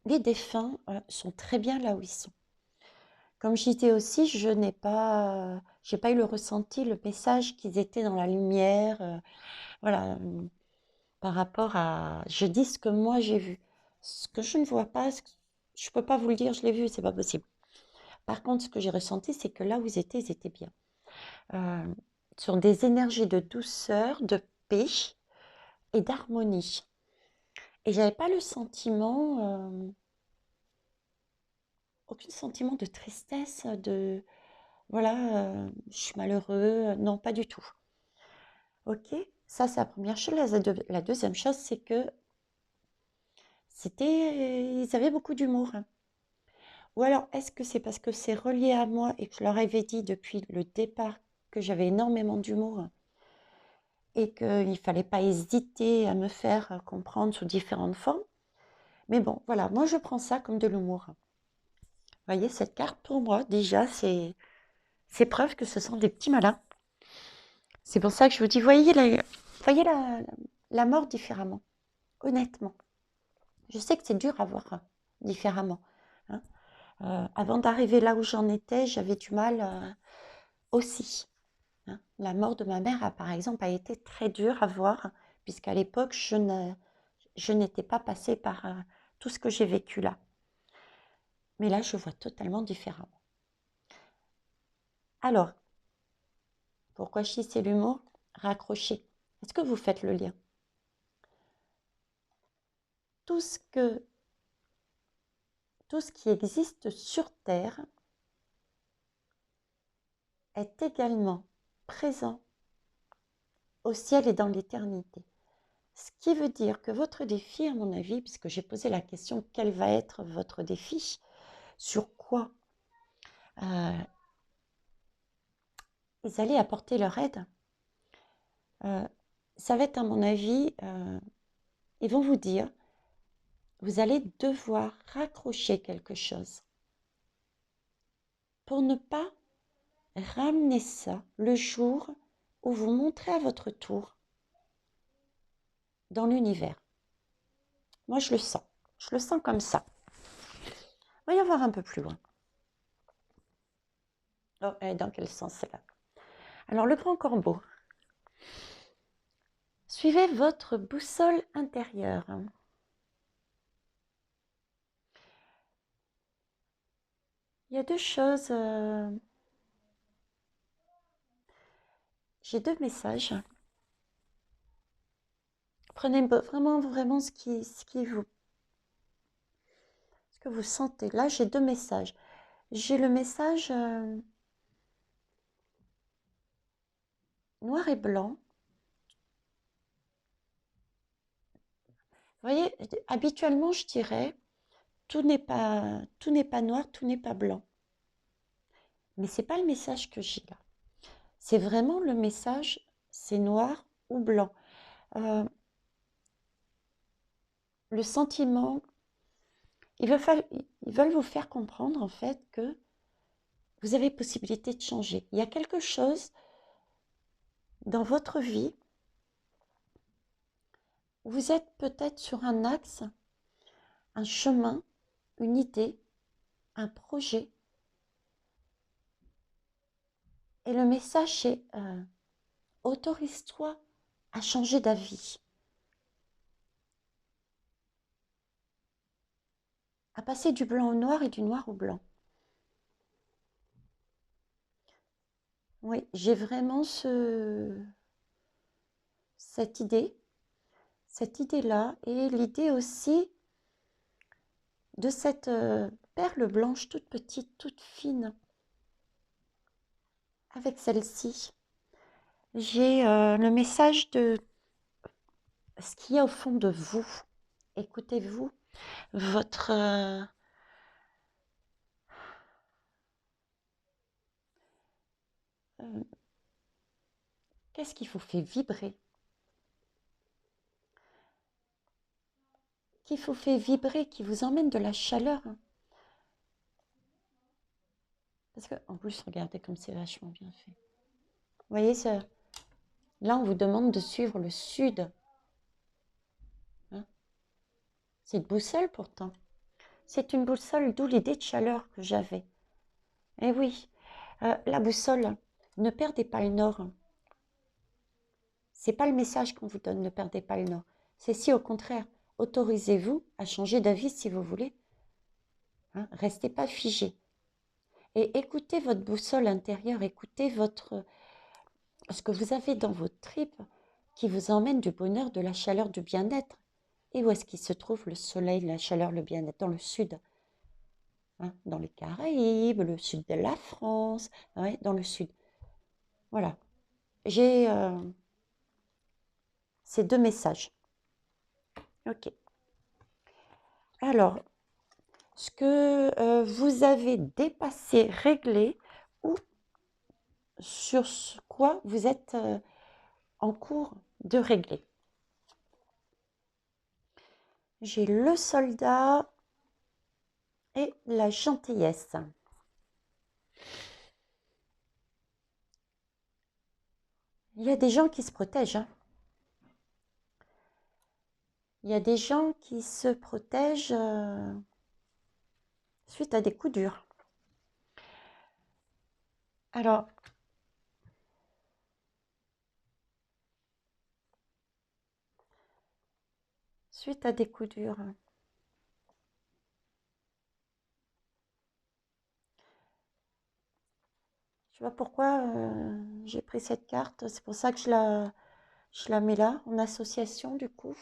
les défunts sont très bien là où ils sont. Comme je disais aussi, je n'ai pas, j'ai pas eu le ressenti, le message qu'ils étaient dans la lumière, voilà, par rapport à, je dis ce que moi j'ai vu, ce que je ne vois pas, je peux pas vous le dire, je l'ai vu, c'est pas possible. Par contre, ce que j'ai ressenti, c'est que là où ils étaient bien. Sur des énergies de douceur, de paix et d'harmonie. Et j'avais pas le sentiment, aucun sentiment de tristesse, de voilà, je suis malheureux, non, pas du tout. Ok, ça c'est la première chose. La deuxième chose, c'est que ils avaient beaucoup d'humour. Ou alors, est-ce que c'est parce que c'est relié à moi et que je leur avais dit depuis le départ que j'avais énormément d'humour et qu'il ne fallait pas hésiter à me faire comprendre sous différentes formes. Mais bon, voilà, moi je prends ça comme de l'humour. Vous voyez, cette carte pour moi, déjà, c'est preuve que ce sont des petits malins. C'est pour ça que je vous dis, voyez la mort différemment, honnêtement. Je sais que c'est dur à voir différemment, hein. Avant d'arriver là où j'en étais, j'avais du mal aussi, hein. La mort de ma mère, par exemple, a été très dure à voir, puisqu'à l'époque, je n'étais pas passée par tout ce que j'ai vécu là. Mais là, je vois totalement différemment. Alors, pourquoi je dis c'est l'humour? Raccrocher. Est-ce que vous faites le lien? Tout ce que, tout ce qui existe sur Terre est également présent au ciel et dans l'éternité. Ce qui veut dire que votre défi, à mon avis, puisque j'ai posé la question, quel va être votre défi? Sur quoi ils allaient apporter leur aide? Ça va être, à mon avis, ils vont vous dire, vous allez devoir raccrocher quelque chose pour ne pas ramener ça le jour où vous montrez à votre tour dans l'univers. Moi, je le sens comme ça. On va y voir un peu plus loin. Oh, et dans quel sens c'est là? Alors, le grand corbeau. Suivez votre boussole intérieure. Il y a deux choses. J'ai deux messages. Prenez vraiment, vraiment ce que vous sentez. Là, j'ai deux messages. J'ai le message noir et blanc. Vous voyez, habituellement, je dirais, tout n'est pas noir, tout n'est pas blanc. Mais c'est pas le message que j'ai là. C'est vraiment le message, c'est noir ou blanc. Le sentiment, ils veulent vous faire comprendre en fait que vous avez possibilité de changer. Il y a quelque chose dans votre vie, vous êtes peut-être sur un axe, un chemin, une idée, un projet. Et le message est autorise-toi à changer d'avis, à passer du blanc au noir et du noir au blanc. Oui, j'ai vraiment cette idée-là, et l'idée aussi de cette perle blanche toute petite, toute fine. Avec celle-ci, j'ai le message de ce qu'il y a au fond de vous. Écoutez-vous, votre qu'est-ce qui vous fait vibrer? Qui vous fait vibrer, qui vous emmène de la chaleur? Parce que, en plus, regardez comme c'est vachement bien fait. Vous voyez, là, on vous demande de suivre le sud. Hein, c'est une boussole pourtant. C'est une boussole, d'où l'idée de chaleur que j'avais. Eh oui, la boussole, ne perdez pas le nord. C'est pas le message qu'on vous donne, ne perdez pas le nord. C'est si au contraire, autorisez-vous à changer d'avis si vous voulez. Hein, restez pas figé. Et écoutez votre boussole intérieure, écoutez ce que vous avez dans votre tripes qui vous emmène du bonheur, de la chaleur, du bien-être. Et où est-ce qu'il se trouve le soleil, la chaleur, le bien-être? Dans le sud, hein, dans les Caraïbes, le sud de la France, ouais, dans le sud. Voilà. J'ai ces deux messages. Ok. Alors, ce que vous avez dépassé, réglé, ou sur quoi vous êtes en cours de régler. J'ai le soldat et la gentillesse. Il y a des gens qui se protègent, hein. Il y a des gens qui se protègent suite à des coups durs. Alors, suite à des coups durs, je sais pas pourquoi j'ai pris cette carte. C'est pour ça que je la mets là, en association du coup.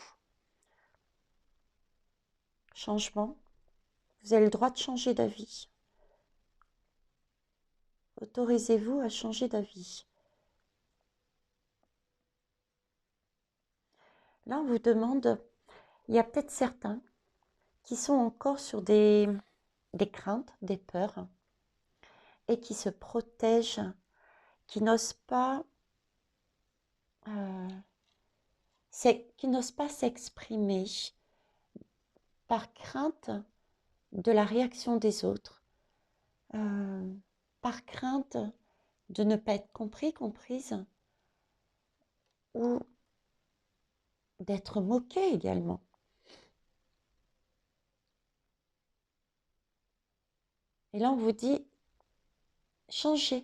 Changement. Vous avez le droit de changer d'avis. Autorisez-vous à changer d'avis. Là, on vous demande, il y a peut-être certains qui sont encore sur des craintes, des peurs, et qui se protègent, qui n'osent pas, euh, qui n'osent pas s'exprimer par crainte de la réaction des autres, euh, par crainte de ne pas être compris, comprise, ou d'être moqué également. Et là, on vous dit, changez,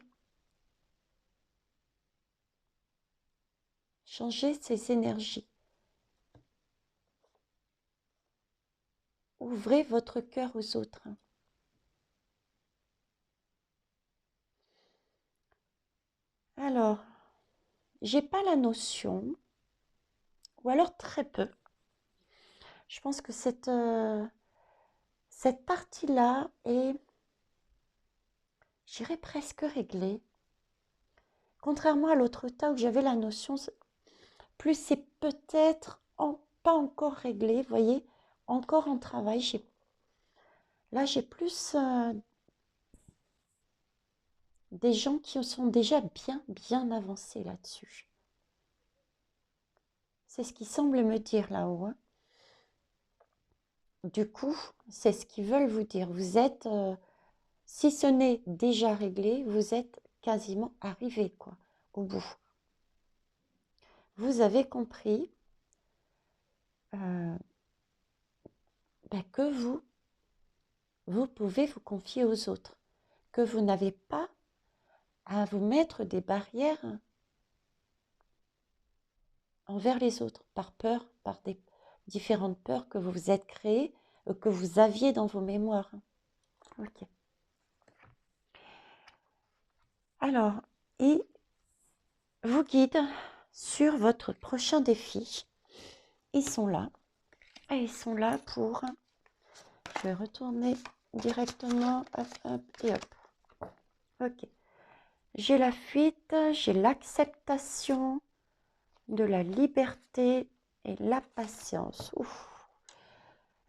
changez ces énergies. Ouvrez votre cœur aux autres. Alors, j'ai pas la notion, ou alors très peu. Je pense que cette partie-là est, j'irais presque réglée. Contrairement à l'autre tas où j'avais la notion, plus c'est peut-être pas encore réglé, vous voyez, encore en travail. Là, j'ai plus des gens qui sont déjà bien avancés là-dessus. C'est ce qui semble me dire là-haut, hein. Du coup, c'est ce qu'ils veulent vous dire. Vous êtes, si ce n'est déjà réglé, vous êtes quasiment arrivé, quoi, au bout. Vous avez compris que vous pouvez vous confier aux autres, que vous n'avez pas à vous mettre des barrières envers les autres, par peur, par des différentes peurs que vous vous êtes créées, que vous aviez dans vos mémoires. Ok. Alors, il vous guide sur votre prochain défi. Ils sont là. Et ils sont là pour... Je vais retourner directement, hop, hop et hop. Ok. J'ai la fuite, j'ai l'acceptation de la liberté et la patience. Ouf.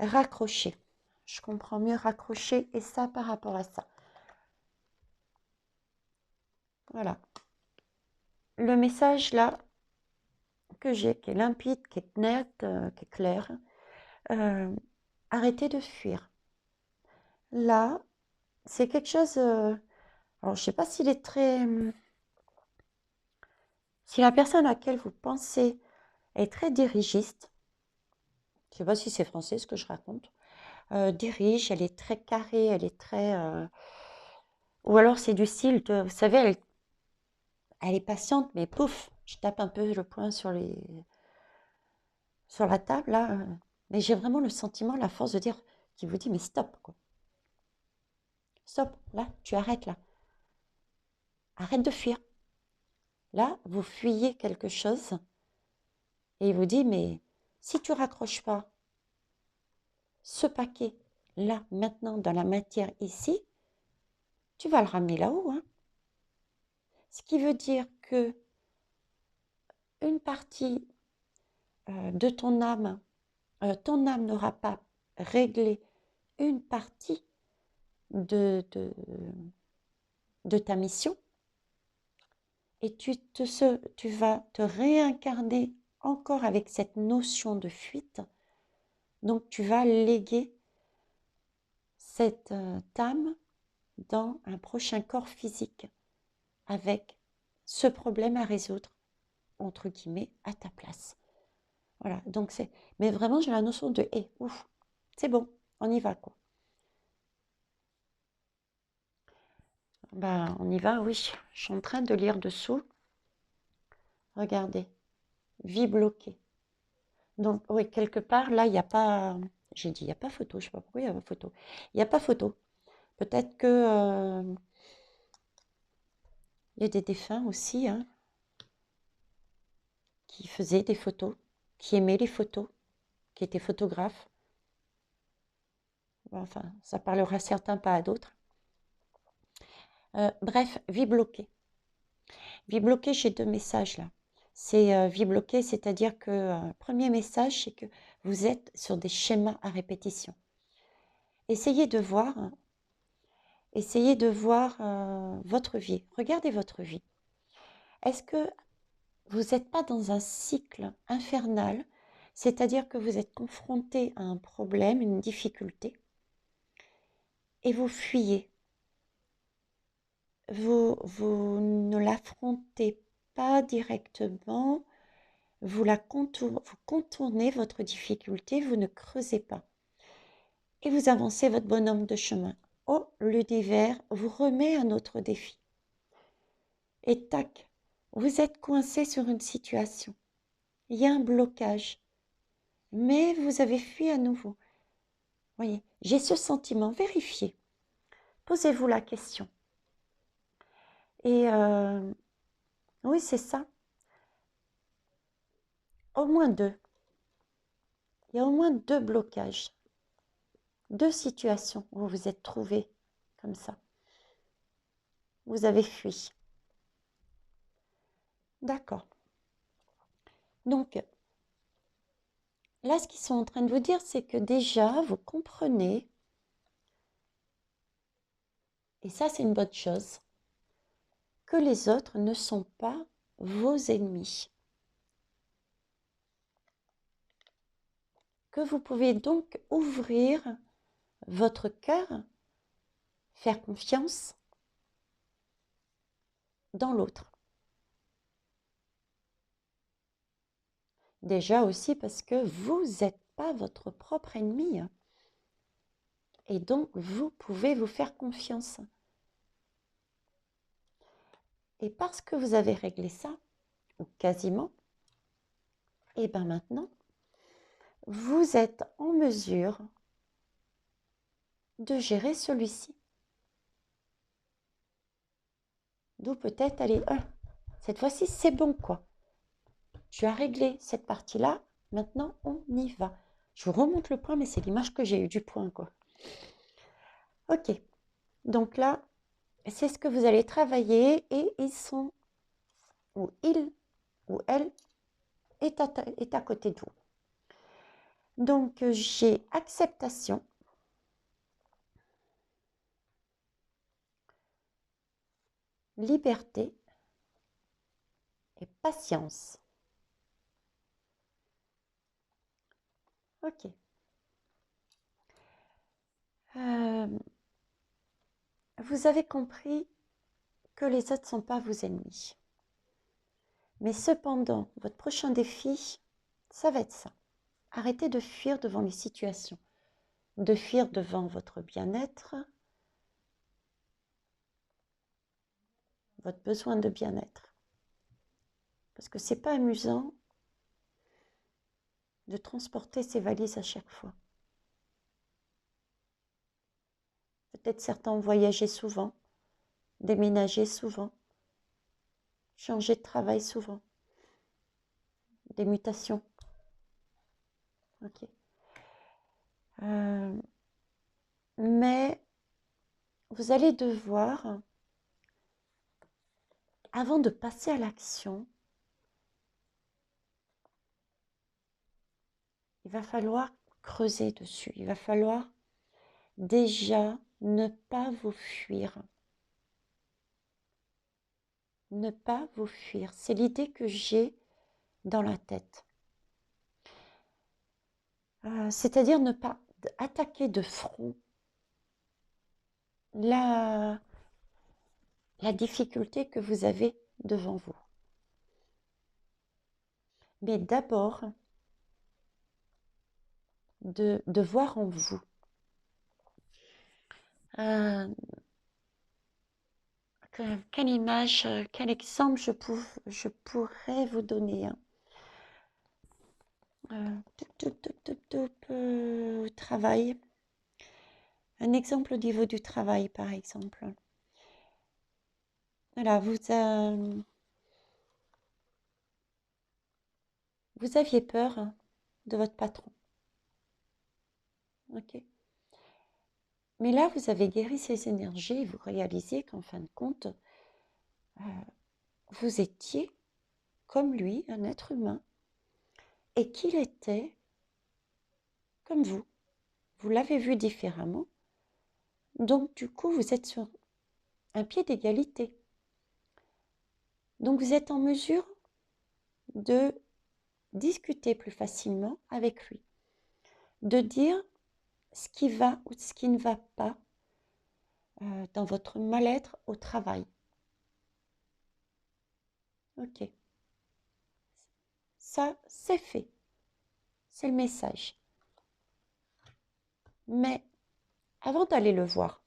Raccrocher. Je comprends mieux raccrocher et ça par rapport à ça. Voilà. Le message là que j'ai, qui est limpide, qui est net, qui est clair. Arrêtez de fuir. Là, c'est quelque chose... alors, je ne sais pas s'il est très... Si la personne à laquelle vous pensez est très dirigiste, je ne sais pas si c'est français ce que je raconte, dirige, elle est très carrée, elle est très... ou alors c'est du style, vous savez, elle est patiente, mais pouf, je tape un peu le poing sur la table, là. Mais j'ai vraiment le sentiment, la force de dire, qui vous dit, mais stop, quoi. Stop, là, tu arrêtes là. Arrête de fuir. Là, vous fuyez quelque chose et il vous dit, mais si tu raccroches pas ce paquet là, maintenant, dans la matière ici, tu vas le ramener là-haut, hein. Ce qui veut dire que une partie de ton âme n'aura pas réglé une partie de, de, de ta mission et tu vas te réincarner encore avec cette notion de fuite. Donc tu vas léguer cette âme dans un prochain corps physique avec ce problème à résoudre, entre guillemets, à ta place. Voilà, donc c'est... Mais vraiment, j'ai la notion de « hé, ouf, c'est bon, on y va, quoi ». Ben, on y va, oui. Je suis en train de lire dessous. Regardez, vie bloquée. Donc, oui, quelque part, là, il n'y a pas... J'ai dit, il n'y a pas photo, je ne sais pas pourquoi il n'y a pas photo. Il n'y a pas photo. Peut-être que... il y a des défunts aussi, hein, qui faisaient des photos, qui aimaient les photos, qui étaient photographes. Enfin, ça parlera certains, pas à d'autres. Bref, vie bloquée. Vie bloquée, j'ai 2 messages là. C'est vie bloquée, c'est-à-dire que premier message, c'est que vous êtes sur des schémas à répétition. Essayez de voir, votre vie. Regardez votre vie. Est-ce que vous n'êtes pas dans un cycle infernal, c'est-à-dire que vous êtes confronté à un problème, une difficulté, et vous fuyez. Vous ne l'affrontez pas directement, vous contournez votre difficulté, vous ne creusez pas. Et vous avancez votre bonhomme de chemin. Oh, l'univers vous remet un autre défi. Et tac, vous êtes coincé sur une situation. Il y a un blocage. Mais vous avez fui à nouveau. Voyez, j'ai ce sentiment, vérifiez. Posez-vous la question. Et oui, c'est ça. Au moins 2. Il y a au moins 2 blocages. 2 situations où vous vous êtes trouvé comme ça. Vous avez fui. D'accord. Donc, là, ce qu'ils sont en train de vous dire, c'est que déjà, vous comprenez, et ça, c'est une bonne chose, que les autres ne sont pas vos ennemis. Que vous pouvez donc ouvrir votre cœur, faire confiance dans l'autre. Déjà aussi parce que vous n'êtes pas votre propre ennemi. Et donc, vous pouvez vous faire confiance. Et parce que vous avez réglé ça, ou quasiment, et bien maintenant, vous êtes en mesure de gérer celui-ci. D'où peut-être, allez, cette fois-ci, c'est bon, quoi. Tu as réglé cette partie-là, maintenant, on y va. Je vous remonte le point, mais c'est l'image que j'ai eue du point, quoi. Ok, donc là, c'est ce que vous allez travailler et ils sont, ou il, ou elle, est à côté de vous. Donc, j'ai acceptation, liberté et patience. Ok. Vous avez compris que les autres ne sont pas vos ennemis. Mais cependant, votre prochain défi, ça va être ça. Arrêtez de fuir devant les situations, de fuir devant votre bien-être, votre besoin de bien-être. Parce que c'est pas amusant de transporter ses valises à chaque fois. Peut-être certains ont voyagé souvent, déménagé souvent, changé de travail souvent, des mutations. Ok. Mais vous allez devoir, avant de passer à l'action, il va falloir creuser dessus. Il va falloir déjà ne pas vous fuir. Ne pas vous fuir. C'est l'idée que j'ai dans la tête. C'est-à-dire ne pas attaquer de front la difficulté que vous avez devant vous. Mais d'abord, de voir en vous. Quelle image, quel exemple je pourrais vous donner, hein. Travail. Un exemple au niveau du travail, par exemple. Voilà, vous aviez peur de votre patron. Ok. Mais là, vous avez guéri ces énergies et vous réalisez qu'en fin de compte, vous étiez comme lui, un être humain, et qu'il était comme vous. Vous l'avez vu différemment. Donc, du coup, vous êtes sur un pied d'égalité. Donc, vous êtes en mesure de discuter plus facilement avec lui, de dire ce qui va ou ce qui ne va pas dans votre mal-être au travail. Ok. Ça, c'est fait. C'est le message. Mais avant d'aller le voir,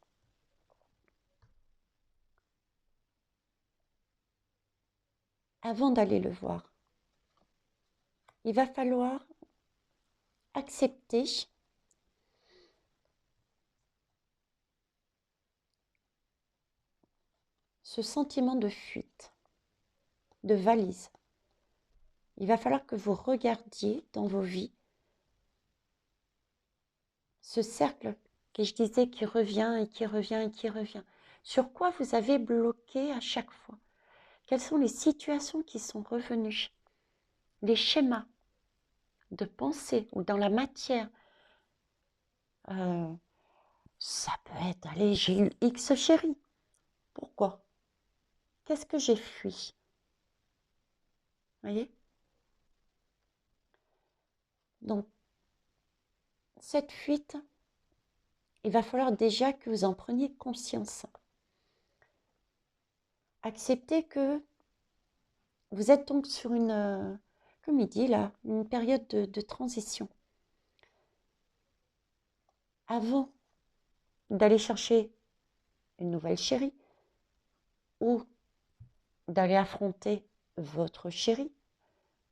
il va falloir accepter ce sentiment de fuite, de valise. Il va falloir que vous regardiez dans vos vies ce cercle que je disais qui revient et qui revient et qui revient. Sur quoi vous avez bloqué à chaque fois? Quelles sont les situations qui sont revenues? Les schémas de pensée ou dans la matière. Ça peut être, allez, j'ai eu X chéri. Pourquoi? Qu'est-ce que j'ai fui? Voyez? Donc, cette fuite, il va falloir déjà que vous en preniez conscience. Acceptez que vous êtes donc sur une, comme il dit là, une période de transition. Avant d'aller chercher une nouvelle chérie ou d'aller affronter votre chéri,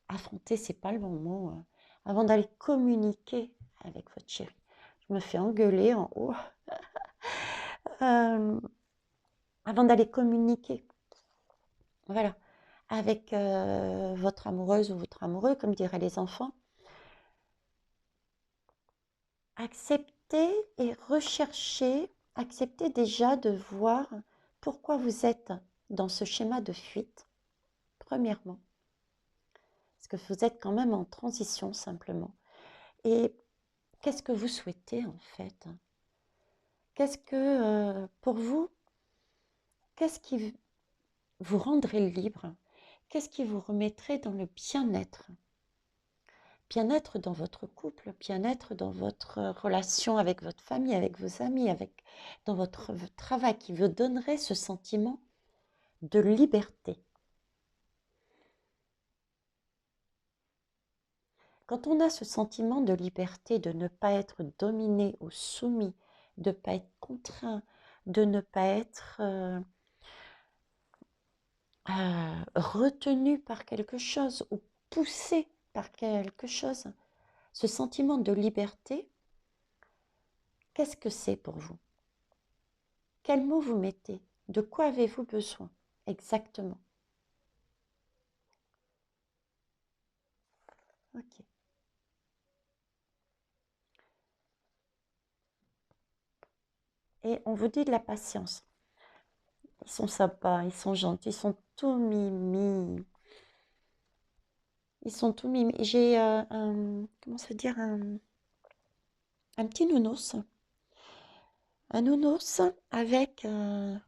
affronter, c'est pas le bon mot, hein. Avant d'aller communiquer avec votre chéri. Je me fais engueuler en haut. Avant d'aller communiquer, voilà, avec votre amoureuse ou votre amoureux, comme diraient les enfants, acceptez et recherchez, acceptez déjà de voir pourquoi vous êtes dans ce schéma de fuite, premièrement. Parce que vous êtes quand même en transition simplement. Et qu'est-ce que vous souhaitez en fait? Qu'est-ce que, pour vous, qu'est-ce qui vous rendrait libre? Qu'est-ce qui vous remettrait dans le bien-être? Bien-être dans votre couple, bien-être dans votre relation avec votre famille, avec vos amis, dans votre travail, qui vous donnerait ce sentiment de liberté. Quand on a ce sentiment de liberté, de ne pas être dominé ou soumis, de ne pas être contraint, de ne pas être retenu par quelque chose ou poussé par quelque chose, ce sentiment de liberté, qu'est-ce que c'est pour vous? quel mot vous mettez? De quoi avez-vous besoin exactement? Ok. Et on vous dit de la patience. Ils sont sympas, ils sont gentils, ils sont tout mimi. Ils sont tout mimi. J'ai comment se dire, un petit nounours. Un nounours avec, comment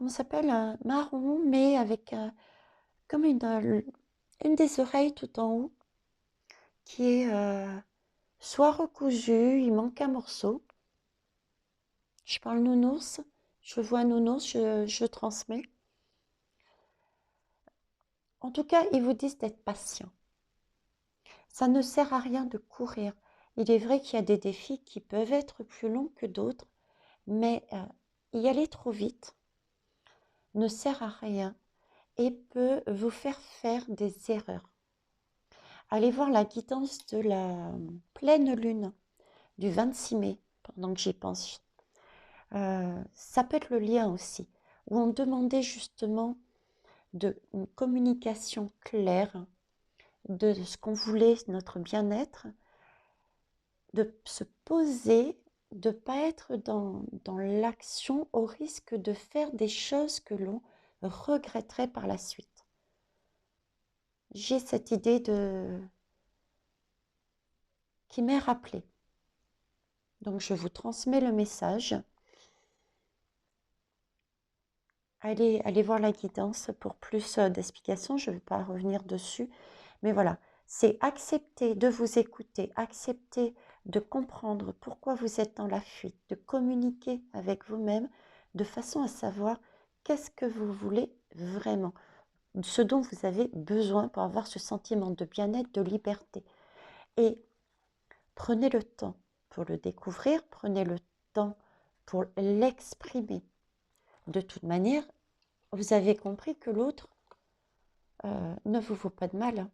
ça s'appelle, un marron, mais avec comme une des oreilles tout en haut qui est soit recousue, il manque un morceau. Je parle nounours, je vois un nounours, je transmets. En tout cas, ils vous disent d'être patient. Ça ne sert à rien de courir. Il est vrai qu'il y a des défis qui peuvent être plus longs que d'autres, mais y aller trop vite ne sert à rien et peut vous faire des erreurs. Allez voir la guidance de la pleine lune du 26 mai, pendant que j'y pense. Ça peut être le lien aussi, où on demandait justement une communication claire de ce qu'on voulait, notre bien-être, de se poser, de ne pas être dans l'action au risque de faire des choses que l'on regretterait par la suite. J'ai cette idée qui m'est rappelée. Donc je vous transmets le message. Allez voir la guidance pour plus d'explications. Je ne vais pas revenir dessus. Mais voilà, c'est accepter de vous écouter, accepter de comprendre pourquoi vous êtes dans la fuite, de communiquer avec vous-même de façon à savoir qu'est-ce que vous voulez vraiment, ce dont vous avez besoin pour avoir ce sentiment de bien-être, de liberté. Et prenez le temps pour le découvrir, prenez le temps pour l'exprimer. De toute manière, vous avez compris que l'autre ne vous vaut pas de mal. Hein.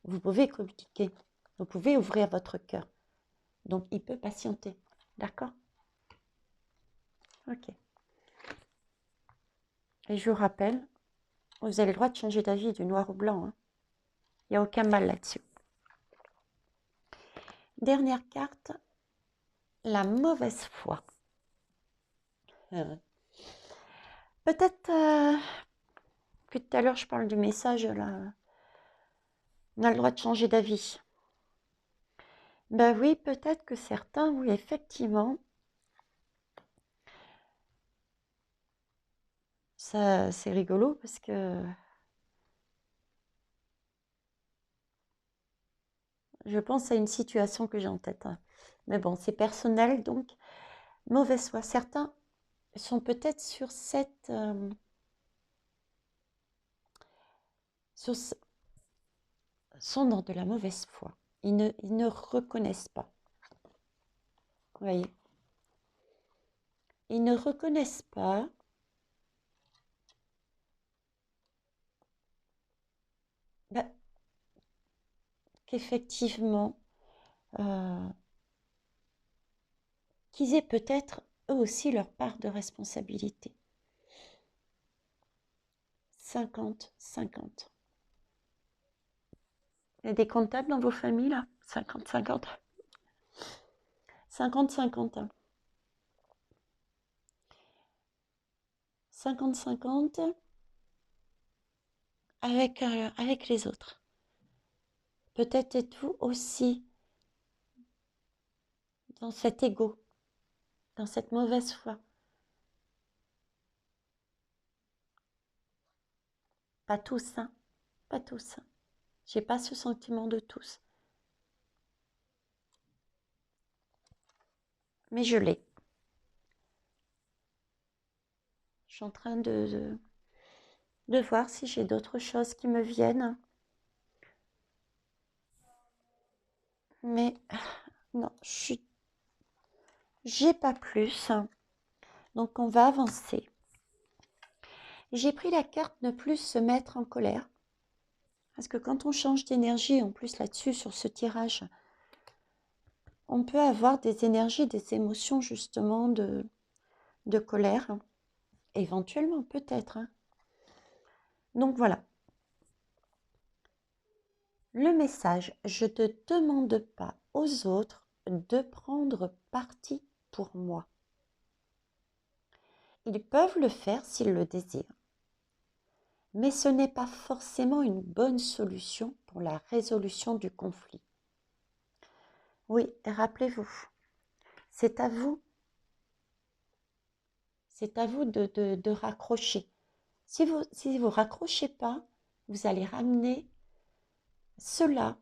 Vous pouvez communiquer, vous pouvez ouvrir votre cœur. Donc, il peut patienter. D'accord? Ok. Et je vous rappelle, vous avez le droit de changer d'avis du noir au blanc. Hein. Il n'y a aucun mal là-dessus. Dernière carte, la mauvaise foi. Peut-être, depuis tout à l'heure, je parle du message, là. On a le droit de changer d'avis. Ben oui, peut-être que certains, oui, effectivement, ça, c'est rigolo parce que je pense à une situation que j'ai en tête. Hein. Mais bon, c'est personnel, donc mauvaise foi. Certains sont peut-être sont dans de la mauvaise foi. Ils ne reconnaissent pas. Vous voyez? Ils ne reconnaissent pas bah, qu'effectivement, qu'ils aient peut-être eux aussi leur part de responsabilité. 50-50. Il y a des comptables dans vos familles, là? 50-50. 50-50. 50-50 avec les autres. Peut-être êtes-vous aussi dans cet ego, dans cette mauvaise foi. Pas tous, hein? Pas tous. Hein. J'ai pas ce sentiment de tous. Mais je l'ai. Je suis en train de voir si j'ai d'autres choses qui me viennent. Mais non, j'ai pas plus. Donc on va avancer. J'ai pris la carte ne plus se mettre en colère. Parce que quand on change d'énergie, en plus là-dessus, sur ce tirage, on peut avoir des énergies, des émotions justement de de colère, éventuellement, peut-être, hein. Donc voilà, le message, je ne demande pas aux autres de prendre parti pour moi. Ils peuvent le faire s'ils le désirent, mais ce n'est pas forcément une bonne solution pour la résolution du conflit. Oui, rappelez-vous, c'est à vous, de raccrocher. Si vous raccrochez pas, vous allez ramener cela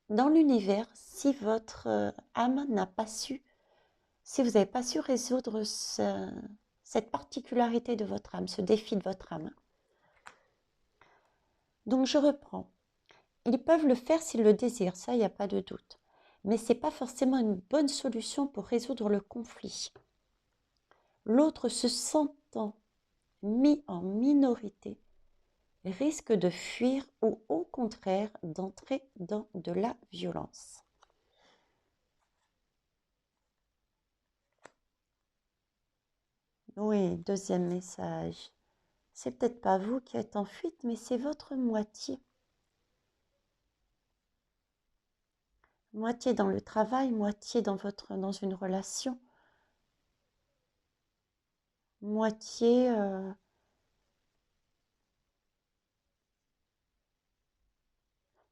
dans l'univers si votre âme n'a pas su, si vous n'avez pas su résoudre cette particularité de votre âme, ce défi de votre âme. Donc je reprends. Ils peuvent le faire s'ils le désirent, ça, il n'y a pas de doute. Mais ce n'est pas forcément une bonne solution pour résoudre le conflit. L'autre, se sentant mis en minorité, risque de fuir ou au contraire d'entrer dans de la violence. Oui, deuxième message. C'est peut-être pas vous qui êtes en fuite, mais c'est votre moitié. Moitié dans le travail, moitié dans une relation, moitié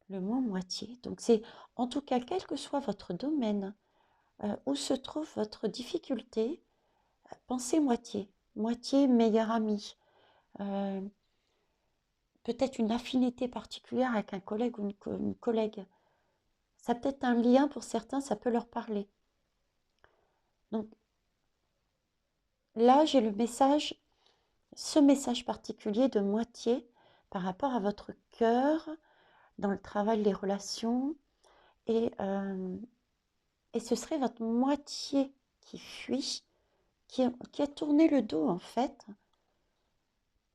le mot moitié. Donc c'est en tout cas, quel que soit votre domaine, où se trouve votre difficulté, pensez moitié. Moitié meilleur ami. Peut-être une affinité particulière avec un collègue ou une collègue. Ça peut être un lien pour certains, ça peut leur parler. Donc là, j'ai ce message particulier de moitié par rapport à votre cœur dans le travail, les relations. Et ce serait votre moitié qui fuit, qui a tourné le dos en fait,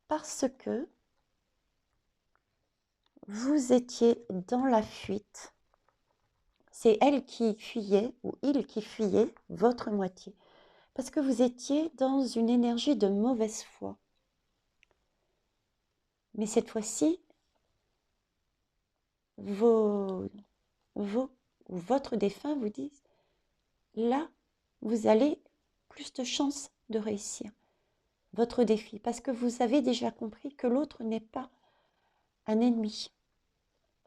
parce que vous étiez dans la fuite. C'est elle qui fuyait ou il qui fuyait, votre moitié. Parce que vous étiez dans une énergie de mauvaise foi. Mais cette fois-ci, votre défunt vous dit, là, vous allez plus de chances de réussir votre défi. Parce que vous avez déjà compris que l'autre n'est pas un ennemi.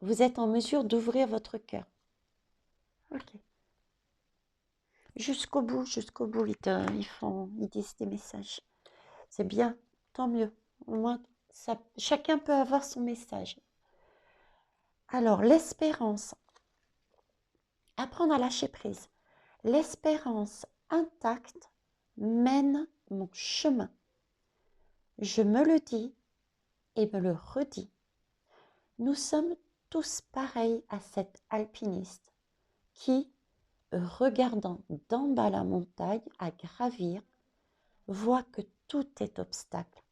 Vous êtes en mesure d'ouvrir votre cœur. Ok. Jusqu'au bout, ils disent des messages. C'est bien, tant mieux. Au moins, chacun peut avoir son message. Alors, l'espérance. Apprendre à lâcher prise. L'espérance intacte mène mon chemin. Je me le dis et me le redis. Nous sommes tous pareils à cet alpiniste qui, regardant d'en bas la montagne à gravir, voit que tout est obstacle.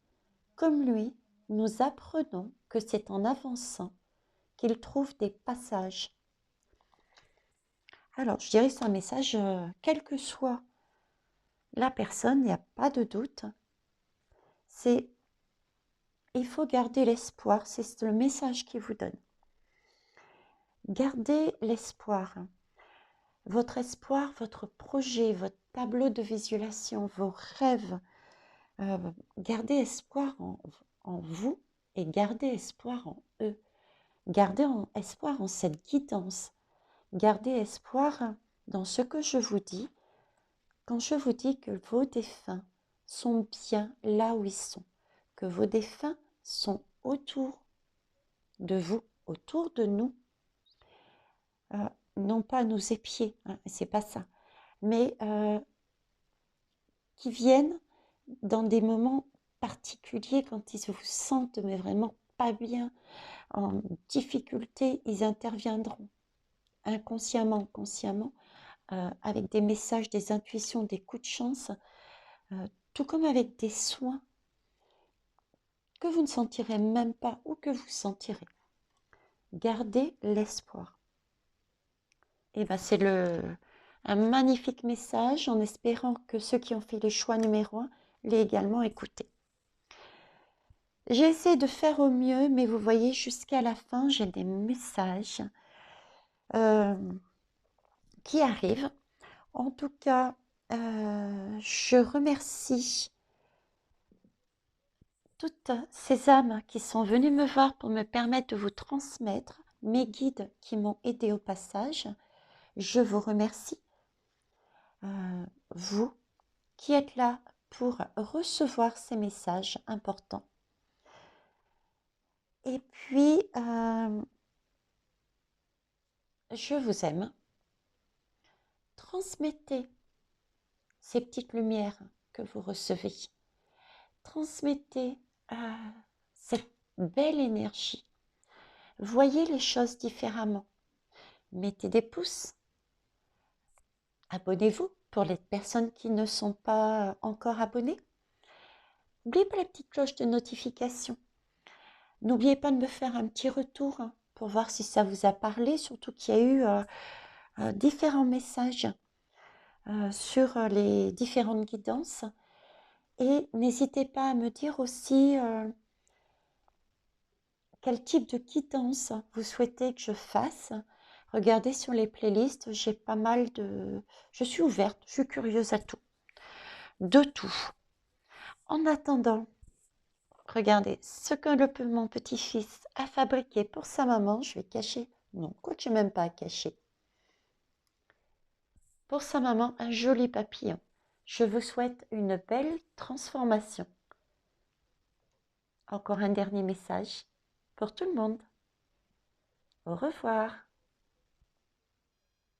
Comme lui, nous apprenons que c'est en avançant qu'il trouve des passages. Alors, je dirais que c'est un message, quelle que soit la personne, il n'y a pas de doute. Il faut garder l'espoir, c'est le message qu'il vous donne. Gardez l'espoir. Votre espoir, votre projet, votre tableau de visualisation, vos rêves. Gardez espoir en vous et gardez espoir en eux. Gardez espoir en cette guidance. Gardez espoir dans ce que je vous dis quand je vous dis que vos défunts sont bien là où ils sont, que vos défunts sont autour de vous, autour de nous, non pas nous épier, hein, c'est pas ça, mais qui viennent dans des moments particuliers quand ils vous sentent mais vraiment pas bien, en difficulté, ils interviendront inconsciemment, consciemment, avec des messages, des intuitions, des coups de chance, tout comme avec des soins que vous ne sentirez même pas ou que vous sentirez. Gardez l'espoir. Et ben c'est Un magnifique message en espérant que ceux qui ont fait le choix numéro 1 l'aient également écouté. J'ai essayé de faire au mieux, mais vous voyez, jusqu'à la fin, j'ai des messages qui arrivent. En tout cas, je remercie toutes ces âmes qui sont venues me voir pour me permettre de vous transmettre, mes guides qui m'ont aidé au passage. Je vous remercie, vous qui êtes là pour recevoir ces messages importants. Et puis, je vous aime. Transmettez ces petites lumières que vous recevez. Transmettez cette belle énergie. Voyez les choses différemment. Mettez des pouces. Abonnez-vous pour les personnes qui ne sont pas encore abonnées. N'oubliez pas la petite cloche de notification. N'oubliez pas de me faire un petit retour pour voir si ça vous a parlé, surtout qu'il y a eu différents messages sur les différentes guidances. Et n'hésitez pas à me dire aussi quel type de guidance vous souhaitez que je fasse. Regardez sur les playlists, j'ai pas mal de... Je suis ouverte, je suis curieuse à tout. De tout. En attendant, regardez ce que mon petit-fils a fabriqué pour sa maman. Je vais cacher. Non, quoi que je n'ai même pas à cacher. Pour sa maman, un joli papillon. Je vous souhaite une belle transformation. Encore un dernier message pour tout le monde. Au revoir.